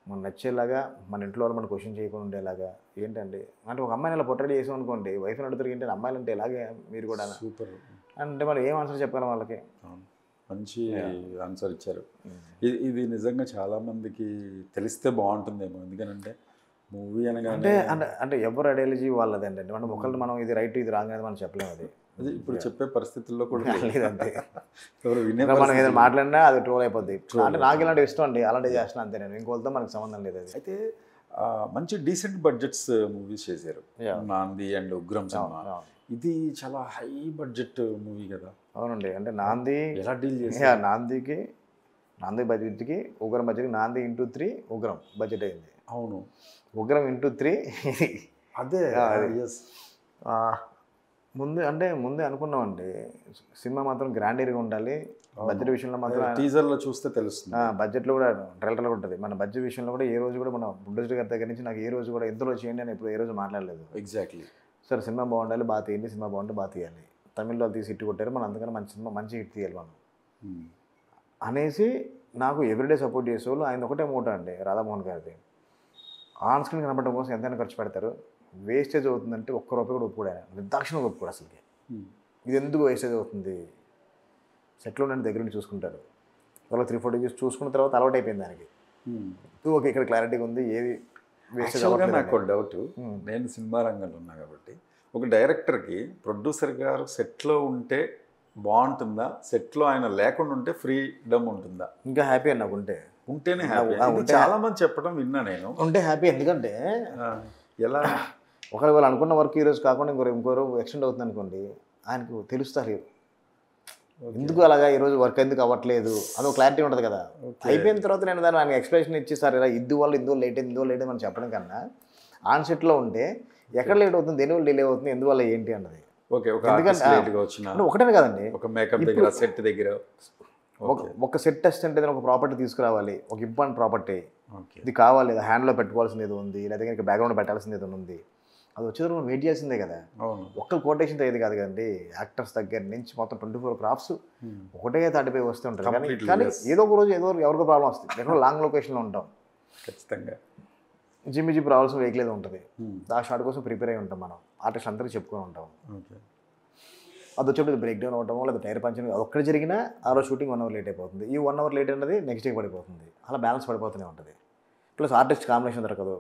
మనం నచ్చేలాగా, మన ఇంట్లో వాళ్ళు మనం క్వశ్చన్ చేయకుండా ఉండేలాగా ఏంటండి అంటే ఒక అమ్మాయిని ఇలా పొట్టడి చేసాం అనుకోండి, వైఫ్ని అడుగుతారు ఏంటంటే అమ్మాయిలు అంటే ఇలాగే మీరు కూడా సూపర్ అంటే మనం ఏం ఆన్సర్ చెప్పాలి వాళ్ళకి. మంచి ఆన్సర్ ఇచ్చారు. ఇది నిజంగా చాలామందికి తెలిస్తే బాగుంటుందేమో. ఎందుకంటే మూవీ అనగానే అంటే ఎవరు ఐడియాలజీ వాళ్ళది అండి. మనం ఒకళ్ళు మనం ఇది రైట్ ఇది రాంగ్ అనేది మనం చెప్పలేము. అది ఇప్పుడు చెప్పే పరిస్థితుల్లో కూడా లేదంతే. ఎవరు వినే మనం ఏదైనా మాట్లాడినా అది ట్రోల్ అయిపోద్ది. అంటే నాకు ఇలాంటి ఇష్టం అండి, అలాంటివి చేస్తున్నా అంతే. నేను ఇంకోళ్ళతో మనకు సంబంధం లేదు. అది అయితే మంచి డీసెంట్ బడ్జెట్స్ మూవీస్ చేశారు. నాంది అండ్ ఉగ్రం సినిమా ఇది చాలా హై బడ్జెట్ మూవీ కదా. అవునండి. అంటే నాంది ఎలా డీల్ చేశారు? నాంది బడ్జెట్కి ఉగ్రం బడ్జెట్కి నాంది ఇంటూ 3 ఉగ్రం బడ్జెట్ అయింది. అవును. ఉగ్రం ఇంటూ 3 అదే ముందే అనుకున్నామండి సినిమా మాత్రం గ్రాండీగా ఉండాలి. బడ్జెట్ విషయంలో మాత్రం టీజర్లో చూస్తే తెలుస్తుంది. బడ్జెట్లో కూడా ట్రైలర్లో ఉంటుంది. మన బడ్జెట్ విషయంలో కూడా ఏ రోజు కూడా మన ప్రొడ్యూసర్ గారి దగ్గర నుంచి నాకు ఏ రోజు కూడా ఎంతలో చేయండి అని ఇప్పుడు ఏ రోజు మాట్లాడలేదు. ఎగ్జాక్ట్లీ. సరే సినిమా బాగుండాలి, బాగా తీయండి, సినిమా బాగుంటే బాగా తీయాలి. తమిళ్లో తీసి హిట్ కొట్టారు, మనం అందుకని మంచి సినిమా మంచి హిట్ తీయాలి మనం అనేసి నాకు ఎవ్రీడే సపోర్ట్ చేసేవాళ్ళు. ఆయన ఒకటే మూట అండి రాధామోహన్ గారిది. ఆన్ స్క్రీన్ కనపడడం కోసం ఎంతైనా ఖర్చు పెడతారు. వేస్టేజ్ అవుతుందంటే ఒక్క రూపాయి కూడా ఒప్పుకోడు ఆయన. నిర్దాక్షిణంగా ఒప్పుకోడు అసలుకి. ఇది ఎందుకు వేస్టేజ్ అవుతుంది, సెట్లో నేను దగ్గర నుంచి చూసుకుంటారు. వాళ్ళు 3-4 డేస్ చూసుకున్న తర్వాత అలవాటు అయిపోయింది దానికి. ఓకే ఇక్కడ క్లారిటీగా ఉంది, ఏది వేస్టేజ్ అవ్వట్లేదు. నాకు డౌట్, నేను సినిమా రంగంలో ఉన్నా కాబట్టి ఒక డైరెక్టర్కి ప్రొడ్యూసర్ గారు సెట్లో ఉంటే బాగుంటుందా, సెట్లో ఆయన లేకుండా ఉంటే ఫ్రీడమ్ ఉంటుందా? ఇంకా హ్యాపీ అని నాకు ఉంటేనే హ్యాపీ. చాలా మంది చెప్పడం విన్నా నేను. ఉంటే హ్యాపీ. ఎందుకంటే ఎలా ఒకవేళ వాళ్ళు అనుకున్న వర్క్ ఈరోజు కాకుండా ఇంకోరు ఎక్స్టెండ్ అవుతుంది అనుకోండి, ఆయనకు తెలుస్తారు ఎందుకు అలాగా ఈరోజు వర్క్ ఎందుకు అవ్వట్లేదు అది ఒక క్లారిటీ ఉంటుంది కదా. అయిపోయిన తర్వాత నేను దాన్ని ఆయనకి ఎక్స్ప్లెనేషన్ ఇచ్చి సార్ ఇలా ఇందువల్ల లేట్ అయింది మనం చెప్పడం కన్నా ఆన్ సెట్లో ఉంటే ఎక్కడ లేట్ అవుతుంది, దేనివల్ల డిలే అవుతుంది, ఎందువల్ల ఏంటి అన్నది. ఓకే. ఒకటే కదండి, ఒక మేకప్ దగ్గర, సెట్ దగ్గర ఒక సెట్ టెస్ట్ అంటే ఒక ప్రాపర్టీ తీసుకురావాలి, ఒక ఇంపార్టెంట్ ప్రాపర్టీ ఇది కావాలి, లేదా హ్యాండ్లో పెట్టుకోవాల్సింది ఏదో ఉంది, లేదా ఇంకా బ్యాక్గ్రౌండ్ పెట్టాల్సింది ఏదో ఉంది, అది వచ్చేది మనం వెయిట్ చేయాల్సిందే కదా. ఒక్క కోటేషన్ అయ్యేది కాదు కదండి. యాక్టర్స్ దగ్గర నుంచి మొత్తం 24 క్రాఫ్ట్స్ ఒకటే తాటిపోయి వస్తూ ఉంటారు. కానీ ఏదో ఒక రోజు ఎవరికో ప్రాబ్లం వస్తుంది. ఎక్కడో లాంగ్ లొకేషన్లో ఉంటాం, ఖచ్చితంగా జిమ్మి రావాల్సిన వెహికల్ ఏదో ఉంటుంది, ఆ షాట్ కోసం ప్రిపేర్ అయి ఉంటాం. మనం ఆర్టిస్ట్ అందరికీ చెప్పుకొని ఉంటాం. అది వచ్చేప్పుడు బ్రేక్ డౌన్ అవటం లేదా టైర్ పంచడం అది ఒక్కడ జరిగినా ఆ రోజు షూటింగ్ 1 అవర్ లేట్ అయిపోతుంది. ఈ 1 అవర్ లేట్ అనేది నెక్స్ట్ డే పడిపోతుంది. అలా బ్యాలెన్స్ పడిపోతూనే ఉంటుంది. ప్లస్ ఆర్టిస్ట్ కాంబినేషన్ దొరకదు.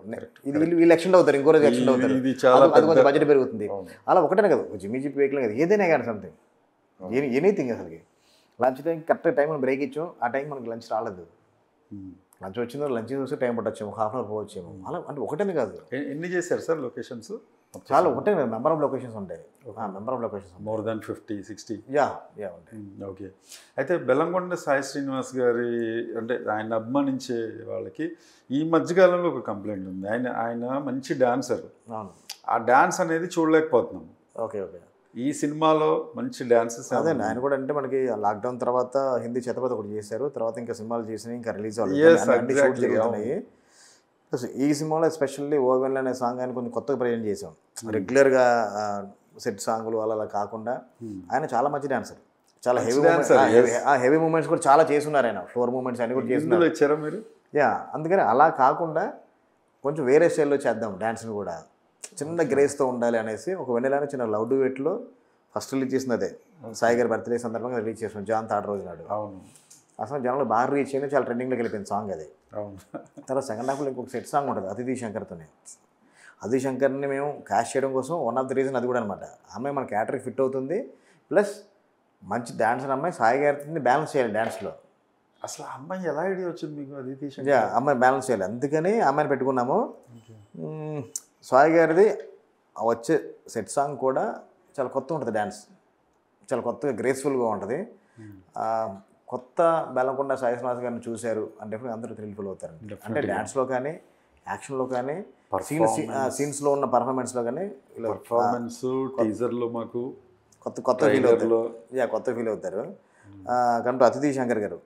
ఇది వీళ్ళు ఎక్స్టెండ్ అవుతారు, ఇంకో రోజు ఎక్స్టెండ్ అవుతారు, అది కొంచెం బడ్జెట్ పెరుగుతుంది. అలా ఒకటే కదా, జిమ్మి వెహికల్ కదా, ఏదైనా కానీ సంథింగ్ ఎనీథింగ్. అసలుకి లంచ్ టైం కరెక్ట్ టైం మనం బ్రేక్ ఇచ్చాం, ఆ టైం మనకి లంచ్ రాలేదు. లంచ్ వచ్చిందో లంచ్ చూస్తే టైం పట్టొచ్చేమో, హాఫ్ అన్ అవర్ పోవచ్చేమో. అలా అంటే ఒకటేనే కాదు. ఎన్ని చేశారు సార్ లొకేషన్స్? చాలా ఒకటే మెంబర్ ఆఫ్ లొకేషన్స్ ఉంటాయి. మోర్ దాన్ 50-60 ఉంటాయి. ఓకే. అయితే బెల్లంకొండ సాయి శ్రీనివాస్ గారి అంటే ఆయన అభిమానించే వాళ్ళకి ఈ మధ్యకాలంలో ఒక కంప్లైంట్ ఉంది. ఆయన మంచి డాన్సర్, ఆ డాన్స్ అనేది చూడలేకపోతున్నాం. ఓకే. ఈ సినిమాలో మంచి డాన్సెస్ అదే ఆయన కూడా అంటే మనకి లాక్డౌన్ తర్వాత హిందీ ఛత్రపతి ఒకటి చేశారు, తర్వాత ఇంకా సినిమాలు చేసినాయి, ఇంకా రిలీజ్ అవ్వాలి. ఈ సినిమాలో ఎస్పెషల్లీ ఓవెన్ అనే సాంగ్ ఆయన కొంచెం కొత్తగా ప్రజెంట్ చేసాం. రెగ్యులర్గా సెట్ సాంగ్లు అలా కాకుండా ఆయన చాలా మంచి డాన్సర్, చాలా హెవీ మూమెంట్స్ కూడా చాలా చేస్తున్నారు. ఆయన ఫ్లోర్ మూమెంట్స్ అన్ని కూడా చేస్తున్నారు మీరు. అందుకని అలా కాకుండా కొంచెం వేరే స్టైల్లో చేద్దాం డాన్స్ని కూడా, చిన్న గ్రేస్తో ఉండాలి అనేసి ఒక వెన్నెలానే చిన్న లవ్ డ్యూయెట్లో ఫస్ట్ రిలీజ్ చేసింది అదే. సాయి గారి బర్త్డే సందర్భంగా రిలీజ్ చేసాం జాన్ థర్డ్ రోజు నాడు. అవును. అసలు జనంలో బాగా రీచ్ అయింది, చాలా ట్రెండింగ్లోకి వెళ్ళిపోయింది సాంగ్ అది. అవును. తర్వాత సెకండ్ హాఫ్లో ఇంకొక సెట్ సాంగ్ ఉంటుంది అతిథి శంకర్తోనే. అది శంకర్ని మేము క్యాష్ చేయడం కోసం వన్ ఆఫ్ ద రీజన్ అది కూడా అనమాట. అమ్మాయి మన క్యాటర్కి ఫిట్ అవుతుంది, ప్లస్ మంచి డాన్సర్ అమ్మాయి, సాయి గారిని బ్యాలెన్స్ చేయాలి డ్యాన్స్లో. అసలు ఆ అమ్మాయి ఎలా ఐడియా వచ్చింది మీకు అదితి శంకర్? యా, అమ్మాయి బ్యాలెన్స్ చేయాలి, అందుకని అమ్మాయిని పెట్టుకున్నాము. సాయి గారిది వచ్చే సెట్ సాంగ్ కూడా చాలా కొత్త ఉంటుంది, డ్యాన్స్ చాలా కొత్తగా గ్రేస్ఫుల్గా ఉంటుంది. కొత్త బెల్లంకొండ సాయి శ్రీనివాస్ గారిని చూశారు అంటే అందరూ థ్రిల్ఫుల్ అవుతారు. అంటే డ్యాన్స్లో కానీ, యాక్షన్లో కానీ, సీన్స్లో ఉన్న పర్ఫార్మెన్స్లో కానీ, పర్ఫార్మెన్స్ టీజర్లో మాకు కొత్త ఫీల్ అవుతారు. కొత్త ఫీల్ అవుతారు. కాబట్టి అతిథి శంకర్ గారు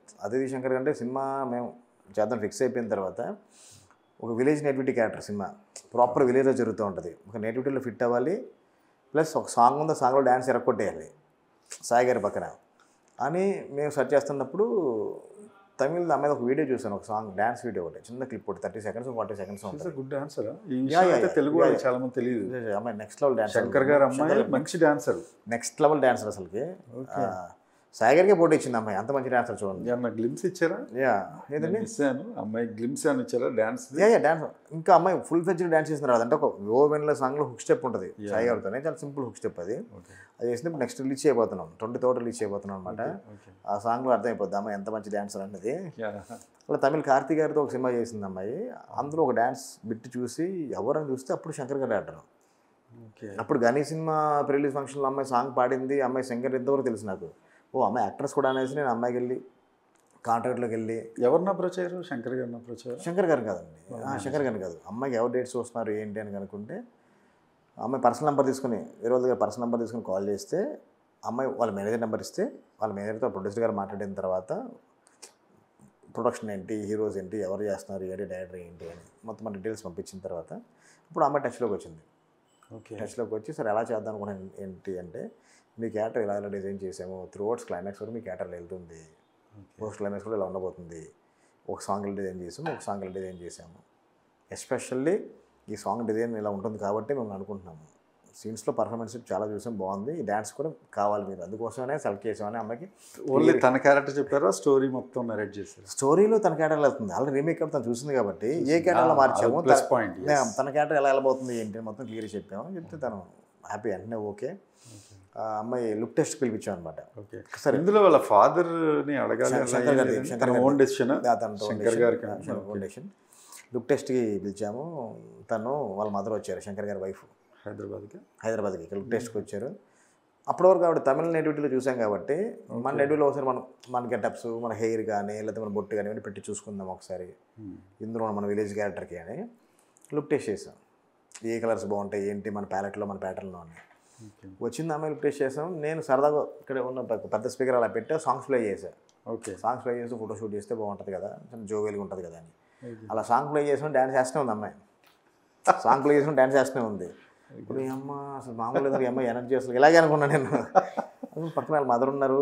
అంటే సినిమా మేము చేద్దాం ఫిక్స్ అయిపోయిన తర్వాత ఒక village nativity character, cinema proper విలేజ్లో జరుగుతూ ఉంటుంది. ఒక నేటివిటీలో ఫిట్ అవ్వాలి, ప్లస్ ఒక సాంగ్ ఉంది, సాంగ్లో డ్యాన్స్ ఎరక్కొట్టేయాలి సాయి గారి పక్కన అని మేము సెర్చ్ చేస్తున్నప్పుడు తమిళ్ అమ్మాయి ఒక వీడియో చూసాను, ఒక సాంగ్ డ్యాన్స్ వీడియో, ఒకటి చిన్న క్లిప్, ఒకటి 30 seconds 40 seconds ఉంటుంది. Good dancer. తెలుగు చాలా మంది తెలియదు. అమ్మాయి నెక్స్ట్ లెవెల్ డాన్సర్, శంకర్ గారు అమ్మాయి మంచి డాన్సర్, నెక్స్ట్ లెవెల్ డాన్సర్ అసలుకి. సాయి గారికి పోటీ ఇచ్చింది అమ్మాయి, అంత మంచి డాన్సర్ చూడండి. నాకు గ్లిమ్స్ ఇచ్చారా? ఏదండి ఇచ్చాను, అమ్మాయి గ్లిమ్స్ అని ఇచ్చారా డాన్స్? డాన్స్ ఇంకా అమ్మాయి ఫుల్ ఫ్లెడ్జ్డ్ డాన్స్ చేసిన తర్వాత, అంటే ఒక ఓవెన్ల సాంగ్లో హుక్ స్టెప్ ఉంటుంది సాయి గారితోనే, చాలా సింపుల్ హుక్ స్టెప్ అది చేసినప్పుడు నెక్స్ట్ రిలీజ్ చేయబోతున్నాం, 20th రిలీజ్ చేయబోతున్నాం అనమాట. ఆ సాంగ్లో అర్థమైపోద్ది అమ్మాయి ఎంత మంచి డాన్సర్ అనేది. అలా తమిళ్ కార్తీ గారితో ఒక సినిమా చేసింది అమ్మాయి, అందులో ఒక డాన్స్ బిట్ చూసి ఎవరని చూస్తే అప్పుడు శంకర్ గారు ఆడారు. అప్పుడు గనీ సినిమా ప్రిలీజ్ ఫంక్షన్లో అమ్మాయి సాంగ్ పాడింది, అమ్మాయి సింగర్ ఎంతవరకు తెలుసు నాకు. అమ్మాయి యాక్ట్రెస్ కూడా అనేసి నేను అమ్మాయికి వెళ్ళి కాంట్రాక్ట్లోకి వెళ్ళి, ఎవరిని అప్రోచ్ అయ్యారు? శంకర్ గారిని అప్రోచ్ అయ్యారు? శంకర్ గారిని కాదండి, శంకర్ గారిని కాదు. అమ్మాయికి ఎవరు డేట్స్ వస్తున్నారు ఏంటి అని కనుక్కుంటే, అమ్మాయి పర్సనల్ నెంబర్ తీసుకుని, వేరే వాళ్ళ దగ్గర పర్సనల్ నెంబర్ తీసుకుని కాల్ చేస్తే, అమ్మాయి వాళ్ళ మేనేజర్ నెంబర్ ఇస్తే, వాళ్ళ మేనేజర్తో ప్రొడ్యూసర్ గారు మాట్లాడిన తర్వాత ప్రొడక్షన్ ఏంటి, హీరోస్ ఏంటి, ఎవరు చేస్తున్నారు ఏంటి, డైరెక్టర్ ఏంటి అని మొత్తం మన డీటెయిల్స్ పంపించిన తర్వాత ఇప్పుడు అమ్మాయి టచ్లోకి వచ్చింది. టచ్లోకి వచ్చి సరే ఎలా చేద్దాం అనుకున్నాను ఏంటి అంటే, మీ క్యారెక్టర్ ఇలా డిజైన్ చేసాము, త్రూఅవుట్స్ క్లైమాక్స్ వరకు మీ క్యారెక్టర్ వెళ్తుంది, పోస్ట్ క్లైమాక్స్ కూడా ఇలా ఉండబోతుంది, ఒక సాంగ్ డిజైన్ చేసాము, ఒక సాంగ్ డిజైన్ చేసాము, ఎస్పెషల్లీ ఈ సాంగ్ డిజైన్ ఇలా ఉంటుంది కాబట్టి మేము అనుకుంటున్నాము, సీన్స్లో పర్ఫార్మెన్స్ చాలా చూసాం, బాగుంది, ఈ డ్యాన్స్ కూడా కావాలి మీరు, అందుకోసమే సెలెక్ట్ చేసామని అమ్మాయికి. ఓన్లీ తన క్యారెక్టర్ చెప్పారా, స్టోరీ మొత్తం నరేట్ చేశారు? స్టోరీలో తన క్యారెక్టర్ వెళ్తుంది, ఆల్రెడీ రీమేక్ తను చూసింది కాబట్టి ఏ క్యారెక్టర్లో మార్చాము, తన క్యారెక్టర్ ఎలా వెళ్ళబోతుంది ఏంటి మొత్తం క్లియర్ చెప్పాము. చెప్తే తను హ్యాపీ, వెంటనే ఓకే. అమ్మాయి లుక్ టెస్ట్ పిలిపించాం అనమాట. సరే, ఇందులో వాళ్ళ ఫాదర్ని అడగాలి, లుక్ టెస్ట్కి పిలిచాము. తను వాళ్ళ మదర్ వచ్చారు, శంకర్ గారి వైఫ్, హైదరాబాద్కి లుక్ టెస్ట్కి వచ్చారు. అప్పటి వరకు ఆవిడ తమిళ నేటివిటీలో చూసాం కాబట్టి మన నేటివిటీలో ఒకసారి మన గెటప్స్, మన హెయిర్ కానీ లేకపోతే మన బొట్టు కానీ ఇవన్నీ పెట్టి చూసుకుందాం ఒకసారి, ఇందులో మన విలేజ్ క్యారెక్టర్కి అని లుక్ టెస్ట్ చేసాం. ఏ కలర్స్ బాగుంటాయి ఏంటి మన ప్యాలెట్లో, మన ప్యాటర్న్లో అని వచ్చింది. అమ్మాయి లుక్ టెస్ట్ చేసాం. నేను సరదాగా ఇక్కడ ఉన్న పెద్ద స్పీకర్ అలా పెట్టి సాంగ్స్ ప్లే చేశాను. సాంగ్స్ ప్లే చేసి ఫోటో షూట్ చేస్తే బాగుంటుంది కదా, జోవేల్గా ఉంటుంది కదా అని అలా సాంగ్ ప్లే చేసాం. డ్యాన్స్ చేస్తూనే ఉంది అమ్మాయి, సాంగ్ ప్లే చేసాం, డ్యాన్స్ చేస్తూనే ఉంది. ఇప్పుడు ఈ అమ్మ అసలు మామూలుగా ఈ అమ్మాయి ఎనర్జీ అసలు ఇలాగే అనుకున్నాను నేను. పక్కన వాళ్ళ మదర్ ఉన్నారు,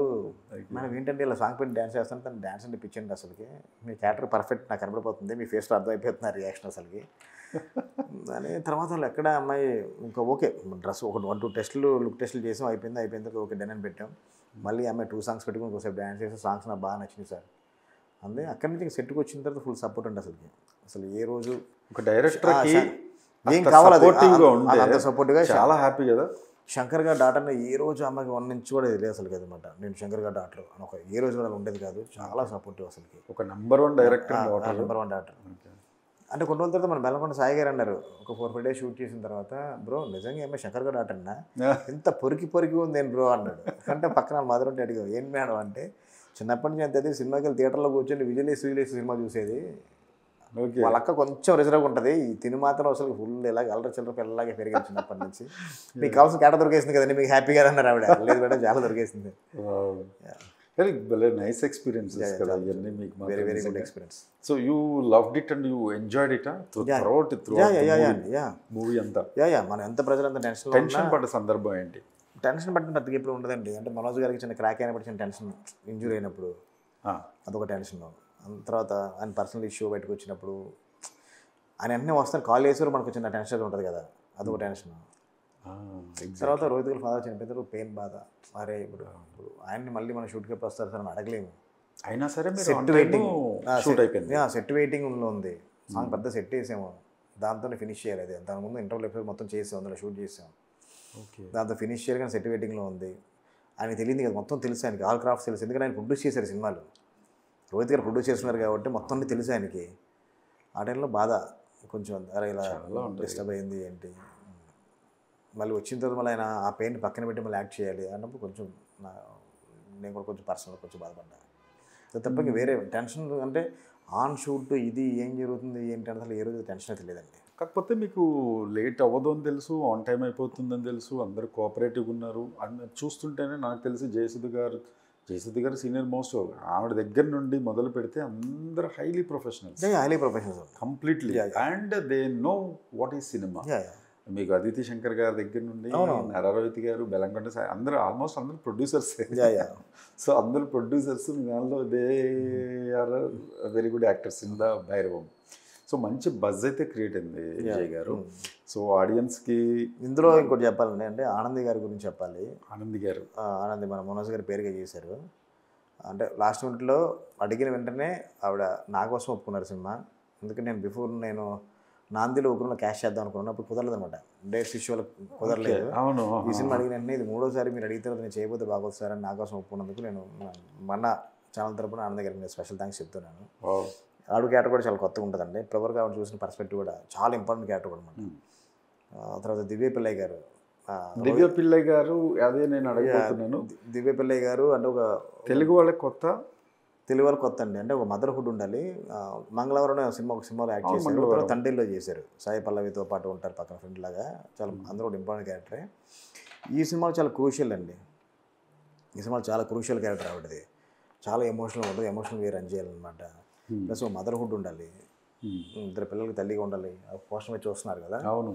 మనం ఏంటంటే ఇలా సాంగ్ పెట్టి డ్యాన్స్ చేస్తాను, తను డ్యాన్స్ అంటే పిచ్చండి అసలుకి, మీ క్యారెక్టర్ పర్ఫెక్ట్ నాకు కనబడిపోతుంది, మీ ఫేస్లో అర్థమైపోతున్న రియాక్షన్ అసలుకి అని. తర్వాత వాళ్ళు ఎక్కడ అమ్మాయి ఇంకా ఓకే డ్రెస్ ఒక 1-2 టెస్టులు లుక్ టెస్టులు చేసాం, అయిపోయిన తర్వాత ఓకే డన్ అని పెట్టాం. మళ్ళీ అమ్మాయి 2 songs పెట్టుకుని ఒకసారి డ్యాన్స్ చేసి సాంగ్స్ నాకు బాగా నచ్చినాయి సార్. అందుకే అక్కడి నుంచి సెట్కి వచ్చిన తర్వాత ఫుల్ సపోర్ట్ ఉంటుంది అసలుకి. అసలు ఏ రోజు ఒక డైరెక్టర్కి ఏం కావాలి అంత సపోర్ట్గా చాలా హ్యాపీ కదా. శంకర్ గారి డాటర్ని ఏ రోజు అమ్మాయికి 1 నుంచి కూడా తెలియదు అసలు కదనమాట. నేను శంకర్ గారి డాటర్ అని ఒక ఏ రోజు కూడా ఉండేది కాదు, చాలా సపోర్టివ్ అసలుకి. ఒక నెంబర్ 1 డైరెక్టర్, నెంబర్ 1 డాటర్. అంటే కొన్ని రోజుల తర్వాత మన బెల్లంకొండ సాయి గారు అన్నారు, ఒక 4-5 days షూట్ చేసిన తర్వాత, బ్రో నిజంగా ఏమో శంకర్ గారు డాటర్నా, ఎంత పొరికి ఉంది నేను బ్రో అన్నాడు. అంటే పక్కన మదర్ ఉంటే అడిగావు ఏం మేడం అంటే, చిన్నప్పటి నుంచి అంతే సినిమాకి వెళ్ళి థియేటర్లో కూర్చొని విజయలేసి సినిమా చూసేది, వాళ్ళ అక్క కొంచెం రిజర్వ్ ఉంటుంది, ఈ తిని మాత్రం అసలు ఫుల్ ఇలాగ అల్లరి చిల్లర పిల్లలాగే పెరిగాను చిన్నప్పటి నుంచి, మీకు కావాల్సిన క్యారెక్టర్ దొరికేసింది కదండి, మీకు హ్యాపీగా అన్నారు ఆవిడ. లేదు మేడం చాలా దొరికేసింది. నైస్ ఎక్స్పీరియన్సెస్ కదా ఇవన్నీ మీకు. Very very good experience. So you loved it and you enjoyed it throughout movie అంతా? మనం ఎంత ప్రజలు అంత టెన్షన్ పడ్డ సందర్భం ఏంటి? టెన్షన్ పట్టిన పెద్దగా ఎప్పుడు ఉండదండి. అంటే మనోజ్ గారికి చిన్న క్రాక్ అయినప్పుడు చిన్న టెన్షన్, ఇంజురీ అయినప్పుడు అదొక టెన్షన్. తర్వాత ఆయన పర్సనల్ ఇష్యూ బయటకు వచ్చినప్పుడు ఆయన వెంటనే వస్తాను కాల్ చేసేవారు, మనకు చిన్న టెన్షన్ ఉంటుంది కదా, అదొక టెన్షన్. తర్వాత రోహిత్ గారు ఫాదర్ చనిపోయిన తర్వాత పెయిన్ బాధ, అరే ఇప్పుడు ఆయన్ని మళ్ళీ మనం షూట్కి ఎప్పుడు వస్తారు సార్ అని అడగలేము. అయినా సరే సెట్ వెయిటింగ్ షూట్ అయిపోయింది, సెట్ వెయిటింగ్లో ఉంది. సాంగ్ పెద్ద సెట్ వేసాము, దాంతోనే ఫినిష్ చేయాలి. అది దాని ముందు ఇంటర్వల్ ఎపిసోడ్ మొత్తం చేసాం, అందులో షూట్ చేసాం. ఓకే. దాంతో ఫినిష్ చేయాలి కానీ సెట్ వెయిటింగ్లో ఉంది. ఆయన తెలియదు కదా, మొత్తం తెలుసు ఆయనకి, ఆల్ క్రాఫ్ట్స్ తెలుసు. ఎందుకంటే ఆయన ప్రొడ్యూస్ చేశారు సినిమాలు, రోహిత్ గారు ప్రొడ్యూస్ చేస్తున్నారు కాబట్టి మొత్తం అన్ని తెలుసు ఆయనకి. ఆ టైంలో బాధ కొంచెం, అరే ఇలా డిస్టర్బ్ అయింది ఏంటి, మళ్ళీ వచ్చిన తర్వాత మళ్ళీ ఆయన ఆ పెయిన్ పక్కన పెట్టి మళ్ళీ యాక్ట్ చేయాలి అన్నప్పుడు కొంచెం నేను కూడా కొంచెం పర్సనల్ కొంచెం బాధపడ్డా. తప్ప ఇంక వేరే టెన్షన్ అంటే ఆన్ షూట్ ఇది ఏం జరుగుతుంది ఏంటి అంటే అసలు ఏ రోజు టెన్షన్ అయితే లేదండి. కాకపోతే మీకు లేట్ అవ్వదు అని తెలుసు, ఆన్ టైం అయిపోతుందని తెలుసు, అందరూ కోఆపరేటివ్గా ఉన్నారు అని చూస్తుంటేనే నాకు తెలిసి జయసుధ గారు సీనియర్ మోస్ట్, ఆవిడ దగ్గర నుండి మొదలు పెడితే అందరూ highly professionals completely, and they know what is cinema. మీకు అదితి శంకర్ గారి దగ్గర నుండి నరరోహిత్ గారు, బెల్లంకొండ అందరూ ఆల్మోస్ట్ అందరూ ప్రొడ్యూసర్స్. సో అందరూ ప్రొడ్యూసర్స్, దానిలో they are very good actors in the Bhairavam. So మంచి బజ్ అయితే క్రియేట్ అయింది విజయ్ గారు. సో ఆడియన్స్కి ఇందులో ఇంకోటి చెప్పాలండి, అంటే ఆనంది గారి గురించి చెప్పాలి. ఆనంది మన మనోజ్ గారి పేరుగా చేశారు. అంటే లాస్ట్ మినిట్లో అడిగిన వెంటనే ఆవిడ నా కోసం ఒప్పుకున్నారు సినిమా. ఎందుకంటే నేను బిఫోర్ నేను నాందిలో ఊరిలో క్యాష్ చేద్దాం అనుకున్నాను, అప్పుడు కుదరలేదు అనమాట, డేట్స్ ఇష్యూ వల్ల కుదరలేదు. ఈ సినిమా అడిగిన వెంటనే ఇది 3వ మీరు అడిగితే నేను చేయబోతే బాగోదు సార్ అని నా కోసం ఒప్పుకున్నందుకు నేను మన ఛానల్ తరపున ఆనంద్ గారికి నేను స్పెషల్ థ్యాంక్స్ చెప్తున్నాను. ఆవిడ క్యారెక్టర్ కూడా చాలా కొత్తగా ఉంటుందండి. ఇప్పటివరకు ఆవిడ చూసిన పర్స్పెక్టివ్ కూడా చాలా ఇంపార్టెంట్ క్యారెక్టర్ కూడా అనమాట. తర్వాత దివ్య పిల్లయ్య గారు అదే నేను అడగబోతున్నాను. దివ్య పిల్లయ్య గారు అంటే ఒక తెలుగు వాళ్ళకి కొత్త అండి. అంటే ఒక మదర్హుడ్ ఉండాలి. మంగళవారం ఒక సినిమాలో యాక్ట్ చేశారు, తర్వాత తండ్రిలో చేశారు. సాయి పల్లవితో పాటు ఉంటారు పక్కన ఫ్రెండ్ లాగా, చాలా అందరూ ఒక ఇంపార్టెంట్ క్యారెక్టరే. ఈ సినిమా చాలా క్రూషియల్ అండి. ఈ సినిమా చాలా క్రూషియల్ క్యారెక్టర్ ఆవిడది. చాలా ఎమోషనల్ ఉంటుంది, ఎమోషనల్ వే రన్ చేయాలన్నమాట. ప్లస్ ఒక మదర్హుడ్ ఉండాలి, ఇద్దరు పిల్లలకి తల్లిగా ఉండాలి. పోస్టర్ మీద చూస్తున్నారు కదా. అవును.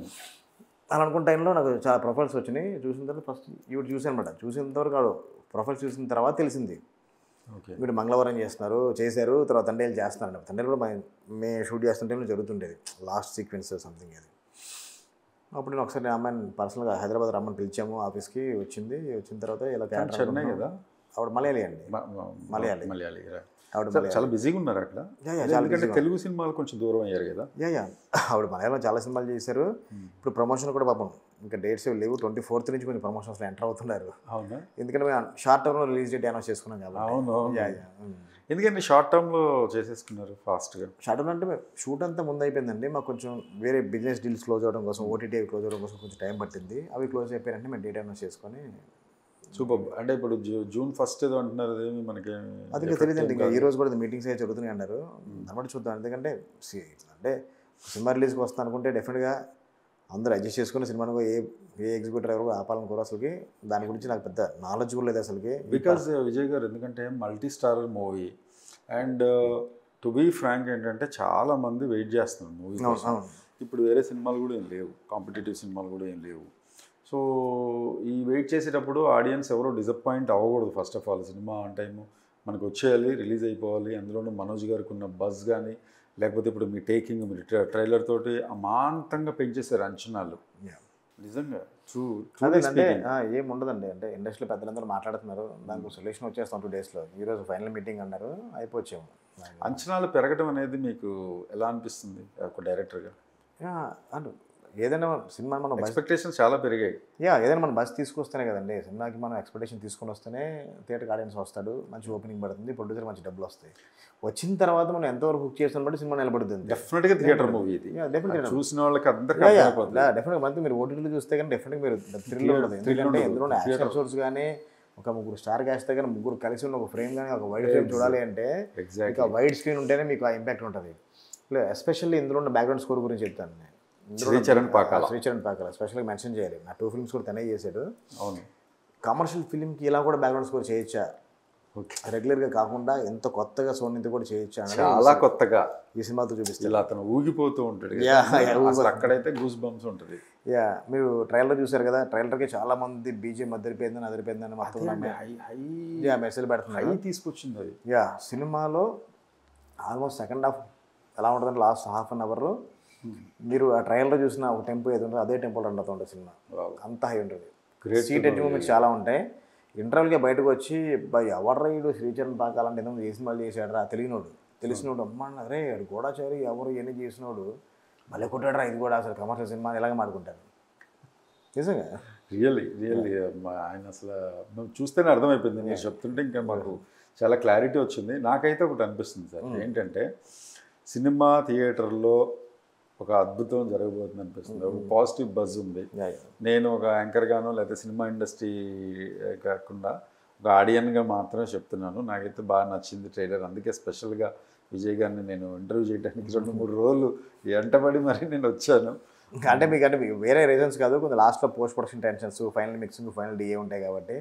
అలా అనుకున్న టైంలో నాకు చాలా ప్రొఫైల్స్ వచ్చినాయి. చూసిన తర్వాత ఫస్ట్ ఈవిడ చూసాను అనమాట. చూసినంతవరకు ప్రొఫైల్స్ చూసిన తర్వాత తెలిసింది వీడు మంగళవారం చేశారు, తర్వాత తండ్రిలు చేస్తున్నారు. తండ్రి కూడా మేము షూట్ చేస్తున్న టైంలో జరుగుతుండేది లాస్ట్ సీక్వెన్స్ సంథింగ్ అది. అప్పుడు నేను ఒకసారి అమ్మాయిని పర్సనల్గా హైదరాబాద్ రమ్మని పిలిచాము, ఆఫీస్కి వచ్చిన తర్వాత ఇలా క్యారెక్టర్ కదా. ఆవిడ మలయాళీ అండి, మలయాళీ. చాలా బిజీగా ఉన్నారు అక్కడ, ఎందుకంటే తెలుగు సినిమాలు కొంచెం దూరం అయ్యారు కదా. ఆవిడ మలయాళంలో చాలా సినిమాలు చేశారు. ఇప్పుడు ప్రమోషన్ కూడా పాపం ఇంకా డేట్స్ లేవు, 24th నుంచి కొంచెం ప్రమోషన్స్లో ఎంటర్ అవుతున్నారు. అవునా? ఎందుకంటే మేము షార్ట్ టర్మ్లో రిలీజ్ డేట్ అనౌన్స్ చేసుకున్నాం కాబట్టి. అవును. ఎందుకంటే షార్ట్ టర్మ్లో చేసేసుకున్నారు ఫాస్ట్గా. షార్ట్ టర్మ్ అంటే షూట్ అంతా ముందు అయిపోయిందండి. మాకు కొంచెం వేరే బిజినెస్ డీల్స్ క్లోజ్ అవ్వడం కోసం, ఓటీటీ క్లోజ్ అవ్వడం కోసం కొంచెం టైం పట్టింది. అవి క్లోజ్ అయిపోయారంటే మేము డేట్ అనౌన్స్ చేసుకొని సూపర్. అంటే ఇప్పుడు June 1st ఏదో అంటున్నారు, అదేమి మనకి అది ఇంకా తెలియదండి. ఇంకా ఈ రోజు కూడా మీటింగ్స్ అయితే జరుగుతున్నాయి అన్నారు. దాన్ని చూద్దాం. ఎందుకంటే అంటే సినిమా రిలీజ్కి వస్తాను అనుకుంటే డెఫినెట్గా అందరూ అడ్జస్ట్ చేసుకుని సినిమాను ఏ ఎగ్జిక్యూటర్ ఎవరు ఆపాలని కోరు. అసలుకి దాని గురించి నాకు పెద్ద నాలెడ్జ్ కూడా లేదు అసలుకి. బికాజ్ విజయ్ గారు ఎందుకంటే multi starrer movie, and to be frank ఏంటంటే చాలామంది వెయిట్ చేస్తున్నారు మూవీ కోసం. ఇప్పుడు వేరే సినిమాలు కూడా ఏం లేవు, కాంపిటేటివ్ సినిమాలు కూడా ఏం లేవు. సో ఈ వెయిట్ చేసేటప్పుడు ఆడియన్స్ ఎవరో డిసప్పాయింట్ అవ్వకూడదు. First of all cinema on time మనకు వచ్చేయాలి, రిలీజ్ అయిపోవాలి. అందులోనూ మనోజ్ గారికి ఉన్న బజ్ కానీ, లేకపోతే ఇప్పుడు మీ టేకింగ్, మీరు ట్రైలర్ తోటి అమాంతంగా పెంచేశారు అంచనాలు. నిజంగా అంటే ఏముండదండి. అంటే ఇండస్ట్రీలో పెద్దలందరూ మాట్లాడుతున్నారు, దానికి సొల్యూషన్ వచ్చేస్తాం 2 daysలో. ఈరోజు ఫైనల్ మీటింగ్ అన్నారు, అయిపోవచ్చాము. అంచనాలు పెరగడం అనేది మీకు ఎలా అనిపిస్తుంది ఒక డైరెక్టర్గా? అంటే ఏదైనా సినిమా మనం ఎక్స్పెక్టేషన్స్ చాలా పెరిగాయి. ఏదైనా మనం బస్ తీసుకొస్తేనే కదండి సినిమాకి మనం ఎక్స్పెక్టేషన్ తీసుకొని వస్తేనే థియేటర్ ఆడియన్స్ వస్తాడు, మంచి ఓపెనింగ్ పడుతుంది, ప్రొడ్యూసర్ మంచి డబ్బులు వస్తాయి. వచ్చిన తర్వాత మనం ఎంతవరకు బుక్ చేస్తాం బట్టి సినిమా నిలబడుతుంది. డెఫినెట్గా థియేటర్ మూవీ ఇది, డెఫినెట్గా చూసిన వాళ్ళకి అందరికీ డెఫినెట్గా మంది మీరు ఓటీటీలో చూస్తే కానీ డెఫినెట్గా మీరు థ్రిల్ ఉంటుంది. ఎందుకంటే ఎందులో యాక్షన్ ఎపిసోడ్స్ కానీ ఒక 3 స్టార్ వేస్తే కానీ 3 కలిసి ఉన్న ఒక ఫ్రేమ్ కానీ ఒక వైడ్ ఫ్రేమ్ చూడాలి అంటే ఇంకా వైడ్ స్క్రీన్ ఉంటేనే మీకు ఆ ఇంపాక్ట్ ఉంటుంది. ఎస్పెషల్లీ ఇందులో ఉన్న బ్యాక్గ్రౌండ్ స్కోర్ గురించి చెప్తాను నేను. శ్రీచరణ్ పాకాల స్పెషల్గా మెన్షన్ చేయాలి. నా 2 films కూడా తనే చేశాడు. అవును. కమర్షియల్ ఫిల్మ్కి ఇలా కూడా బ్యాక్గ్రౌండ్ స్కోర్ చేయొచ్చా, రెగ్యులర్గా కాకుండా ఎంత కొత్తగా సోనితో కూడా చేయొచ్చా, చాలా కొత్తగా ఈ సినిమాతో చూపిస్తే ఇలా అతను ఊగిపోతూ ఉంటాడు. అక్కడైతే గూస్ బంప్స్ ఉంటుంది. మీరు ట్రైలర్ చూసారు కదా, ట్రైలర్కి చాలా మంది బీజేఎం అదిరిపోయిందని మొత్తం మెసేజ్ పెడుతున్నారు, తీసుకొచ్చింది అది. సినిమాలో ఆల్మోస్ట్ సెకండ్ హాఫ్ ఎలా ఉంటుందంటే లాస్ట్ హాఫ్ అన్ అవర్ మీరు ఆ ట్రైలర్లో చూసిన ఒక టెంపో ఏది ఉంటుందో అదే టెంపోలో రన్ అవుతుంటుంది సినిమా. అంత హై ఉంటుంది. సీట్ ఎడ్జ్ మూమెంట్స్ చాలా ఉంటాయి. ఇంటర్వల్గా బయటకు వచ్చి ఎవరు రైడు శ్రీచరణ్ పాకాలంటే ఏదో ఏ సినిమాలు చేశాడు రా తెలియనోడు, తెలిసినోడు అమ్మ అరే గూఢాచారి ఎవరు ఎన్ని చేసినోడు మళ్ళీ కొట్టాడరా ఇది కూడా అసలు కమర్షియల్ సినిమా ఇలాగే మాడుకుంటాను నిజంగా. రియల్లీ ఆయన అసలు మేము చూస్తేనే అర్థమైపోయింది. మీరు చెప్తుంటే ఇంకా మాకు చాలా క్లారిటీ వచ్చింది. నాకైతే ఒకటి అనిపిస్తుంది సార్, ఏంటంటే సినిమా థియేటర్లో ఒక అద్భుతం జరగబోతుంది అనిపిస్తుంది. ఒక పాజిటివ్ బజ్ ఉంది. నేను ఒక యాంకర్గానో లేకపోతే సినిమా ఇండస్ట్రీ కాకుండా ఒక ఆడియన్గా మాత్రమే చెప్తున్నాను. నాకైతే బాగా నచ్చింది ట్రైలర్. అందుకే స్పెషల్గా విజయ్ గారిని నేను ఇంటర్వ్యూ చేయడానికి 2-3 రోజులు వెంటబడి మరి నేను వచ్చాను. అంటే మీకు వేరే రీజన్స్ కాదు, కొంచెం లాస్ట్లో post production tensions, final mixing, final DI ఉంటాయి కాబట్టి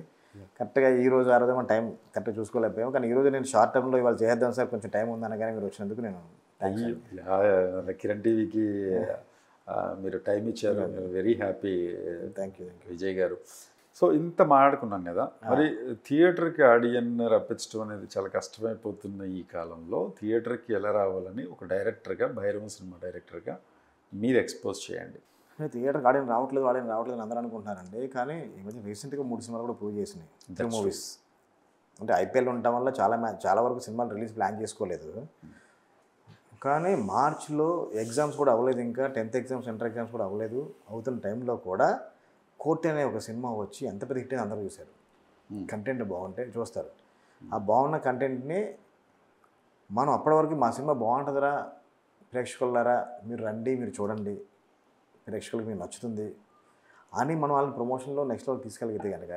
కరెక్ట్గా ఈ రోజు ఆ రోజు మనం టైం కరెక్ట్గా చూసుకోలేకపోయాం. కానీ ఈరోజు నేను షార్ట్ టైంలో ఇవాళ చేద్దాం సార్ కొంచెం టైం ఉందనగానే మీరు వచ్చినందుకు నేను కిరణ్ టీవీకి మీరు టైం ఇచ్చారు. Very happy. Thank you Vijay గారు. సో ఇంత మాట్లాడుకున్నాం కదా, మరి థియేటర్కి ఆడియన్ రప్పించడం అనేది చాలా కష్టమైపోతున్న ఈ కాలంలో థియేటర్కి ఎలా రావాలని ఒక డైరెక్టర్గా, భైరవం సినిమా డైరెక్టర్గా మీరు ఎక్స్పోజ్ చేయండి. థియేటర్కి ఆడియన్ రావట్లేదు అని అందరూ అనుకుంటున్నారండి. కానీ ఈ మధ్య రీసెంట్గా 3 సినిమాలు కూడా ప్రూవ్ చేసినాయి. 3 మూవీస్. అంటే ఐపీఎల్ ఉండటం వల్ల చాలా వరకు సినిమాలు రిలీజ్ ప్లాన్ చేసుకోలేదు. కానీ మార్చ్లో ఎగ్జామ్స్ కూడా అవ్వలేదు, ఇంకా 10th ఎగ్జామ్స్, ఇంటర్ ఎగ్జామ్స్ కూడా అవ్వలేదు. అవుతున్న టైంలో కూడా కోర్ట్ అనే ఒక సినిమా వచ్చి ఎంత పెద్ద హిట్ అందరూ చూశారు. కంటెంట్ బాగుంటే చూస్తారు. ఆ బాగున్న కంటెంట్ని మనం అప్పటి వరకు మా సినిమా బాగుంటుందిరా ప్రేక్షకులారా, మీరు రండి, మీరు చూడండి, ప్రేక్షకులకు మీకు నచ్చుతుంది అని మనం వాళ్ళని ప్రమోషన్లో నెక్స్ట్ లెవెల్ తీసుకెళ్ళగితే కనుక,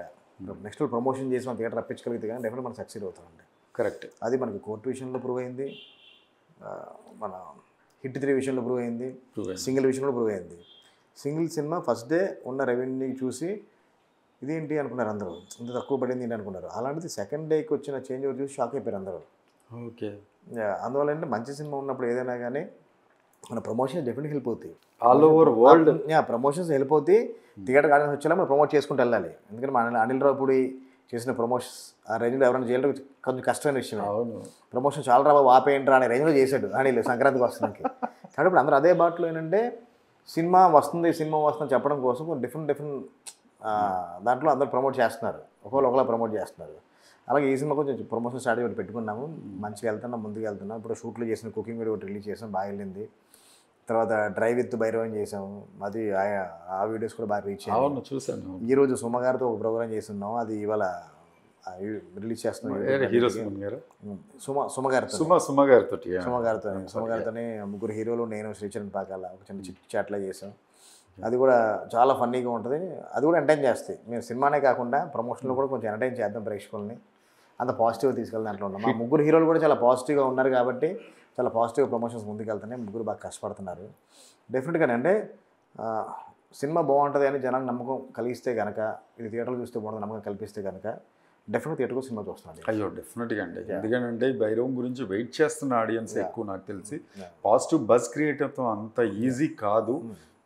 నెక్స్ట్ లెవెల్ ప్రమోషన్ చేసి మన థియేటర్ రప్పించగలిగితే కానీ డెఫినెట్గా మనం సక్సీడ్ అవుతామండి. కరెక్ట్. అది మనకి కోర్టు విషయంలో ప్రూవ్ అయింది, మన హిట్ 3 విషయంలో ప్రూవ్ అయింది, సింగిల్ విషయంలో ప్రూవ్ అయింది. సింగిల్ సినిమా ఫస్ట్ డే ఉన్న రెవెన్యూ చూసి ఇదేంటి అనుకున్నారు అందరూ, ఇంత తక్కువ పడింది ఏంటి అనుకున్నారు. అలాంటిది సెకండ్ డేకి వచ్చిన చేంజ్ ఓవర్ చూసి షాక్ అయిపోయారు అందరూ. ఓకే. అందువల్ల అంటే మంచి సినిమా ఉన్నప్పుడు ఏదైనా కానీ మన ప్రమోషన్స్ డెఫినెట్గా హెల్ప్ అవుతాయి. All over world promotions help అవుతాయి. థియేటర్ ఆడియన్స్ వచ్చేలా మనం ప్రమోట్ చేసుకుంటూ వెళ్ళాలి. ఎందుకంటే మన అనిల్ రావుపూడి చేసిన ప్రమోషన్స్ ఆ రేంజ్లో ఎవరైనా చేయడం కొంచెం కష్టమైన విషయం. అవును, ప్రమోషన్ చాలా రాబో ఆపేయంట్రా అనే రేంజ్లో చేశాడు అనిల్ సంక్రాంతికి వస్తున్నానికి. కాబట్టి ఇప్పుడు అందరూ అదే బాటలో ఏంటంటే సినిమా వస్తుంది చెప్పడం కోసం కొన్ని డిఫరెంట్ దాంట్లో అందరూ ప్రమోట్ చేస్తున్నారు, ఒకలా ప్రమోట్ చేస్తున్నారు. అలాగే ఈ సినిమా కొంచెం ప్రమోషన్ స్టార్ట్ ఒకటి పెట్టుకున్నాము, మంచిగా వెళ్తున్నాం, ముందుకు వెళ్తున్నాం. ఇప్పుడు షూట్లు చేసిన కుకింగ్ వీడియో ఒకటి రిలీజ్ చేసాం, బాగా వెళ్ళింది. తర్వాత డ్రైవ్ విత్ భైరవం చేసాం, అది ఆ వీడియోస్ కూడా బాగా రీచ్ అయ్యాయి. అవును, చూసాను. ఈరోజు సుమగారితో ఒక ప్రోగ్రామ్ చేస్తున్నాం, అది ఇవాళ రిలీజ్ చేస్తున్నాం. హీరో సుమన్ గారు, సుమగారితోనే 3 హీరోలు, నేను శ్రీచరణ్ పాకాల ఒక చిన్న చిట్ చాట్లా చేసాం. అది కూడా చాలా ఫన్నీగా ఉంటుంది, అది కూడా ఎంటర్టైన్ చేస్తాయి. మేము సినిమానే కాకుండా ప్రమోషన్లో కూడా కొంచెం ఎంటర్టైన్ చేద్దాం ప్రేక్షకుల్ని, అంత పాజిటివ్గా తీసుకెళ్ళి దాంట్లో ఉన్నాం. మా 3 హీరోలు కూడా చాలా పాజిటివ్గా ఉన్నారు కాబట్టి చాలా పాజిటివ్ ప్రమోషన్స్ ముందుకు వెళ్తున్నాయి. 3 బాగా కష్టపడుతున్నారు. డెఫినెట్గానే అంటే సినిమా బాగుంటుంది అని జనానికి నమ్మకం కలిగిస్తే కనుక, ఇది థియేటర్లో చూస్తే బాగుంటుంది నమ్మకం కల్పిస్తే కనుక డెఫినెట్గా థియేటర్లో సినిమా చూస్తున్నాను. అయ్యో డెఫినెట్గా అండి. ఎందుకంటే భైరవం గురించి వెయిట్ చేస్తున్న ఆడియన్స్ ఎక్కువ నాకు తెలిసి. పాజిటివ్ బజ్ క్రియేట్ అవుతాం అంత ఈజీ కాదు,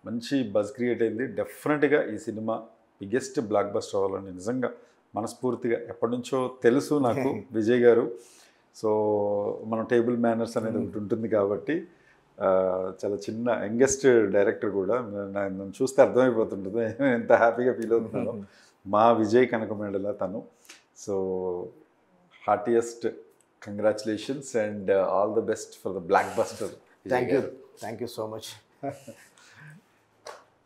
మంచి బజ్ క్రియేట్ అయింది. డెఫినెట్గా ఈ సినిమా బిగ్గెస్ట్ బ్లాక్ బస్టర్ అవ్వాలని నిజంగా మనస్ఫూర్తిగా ఎప్పటి నుంచో తెలుసు నాకు విజయ్ గారు. సో మనం టేబుల్ మేనర్స్ అనేది ఒకటి ఉంటుంది కాబట్టి చాలా చిన్న యంగెస్ట్ డైరెక్టర్ కూడా నన్ను చూస్తే అర్థమైపోతుంటుంది ఎంత హ్యాపీగా ఫీల్ అవుతున్నాను. మా విజయ్ కనకమేడల తను. So heartiest congratulations and all the best for the block buster. Thank you so much.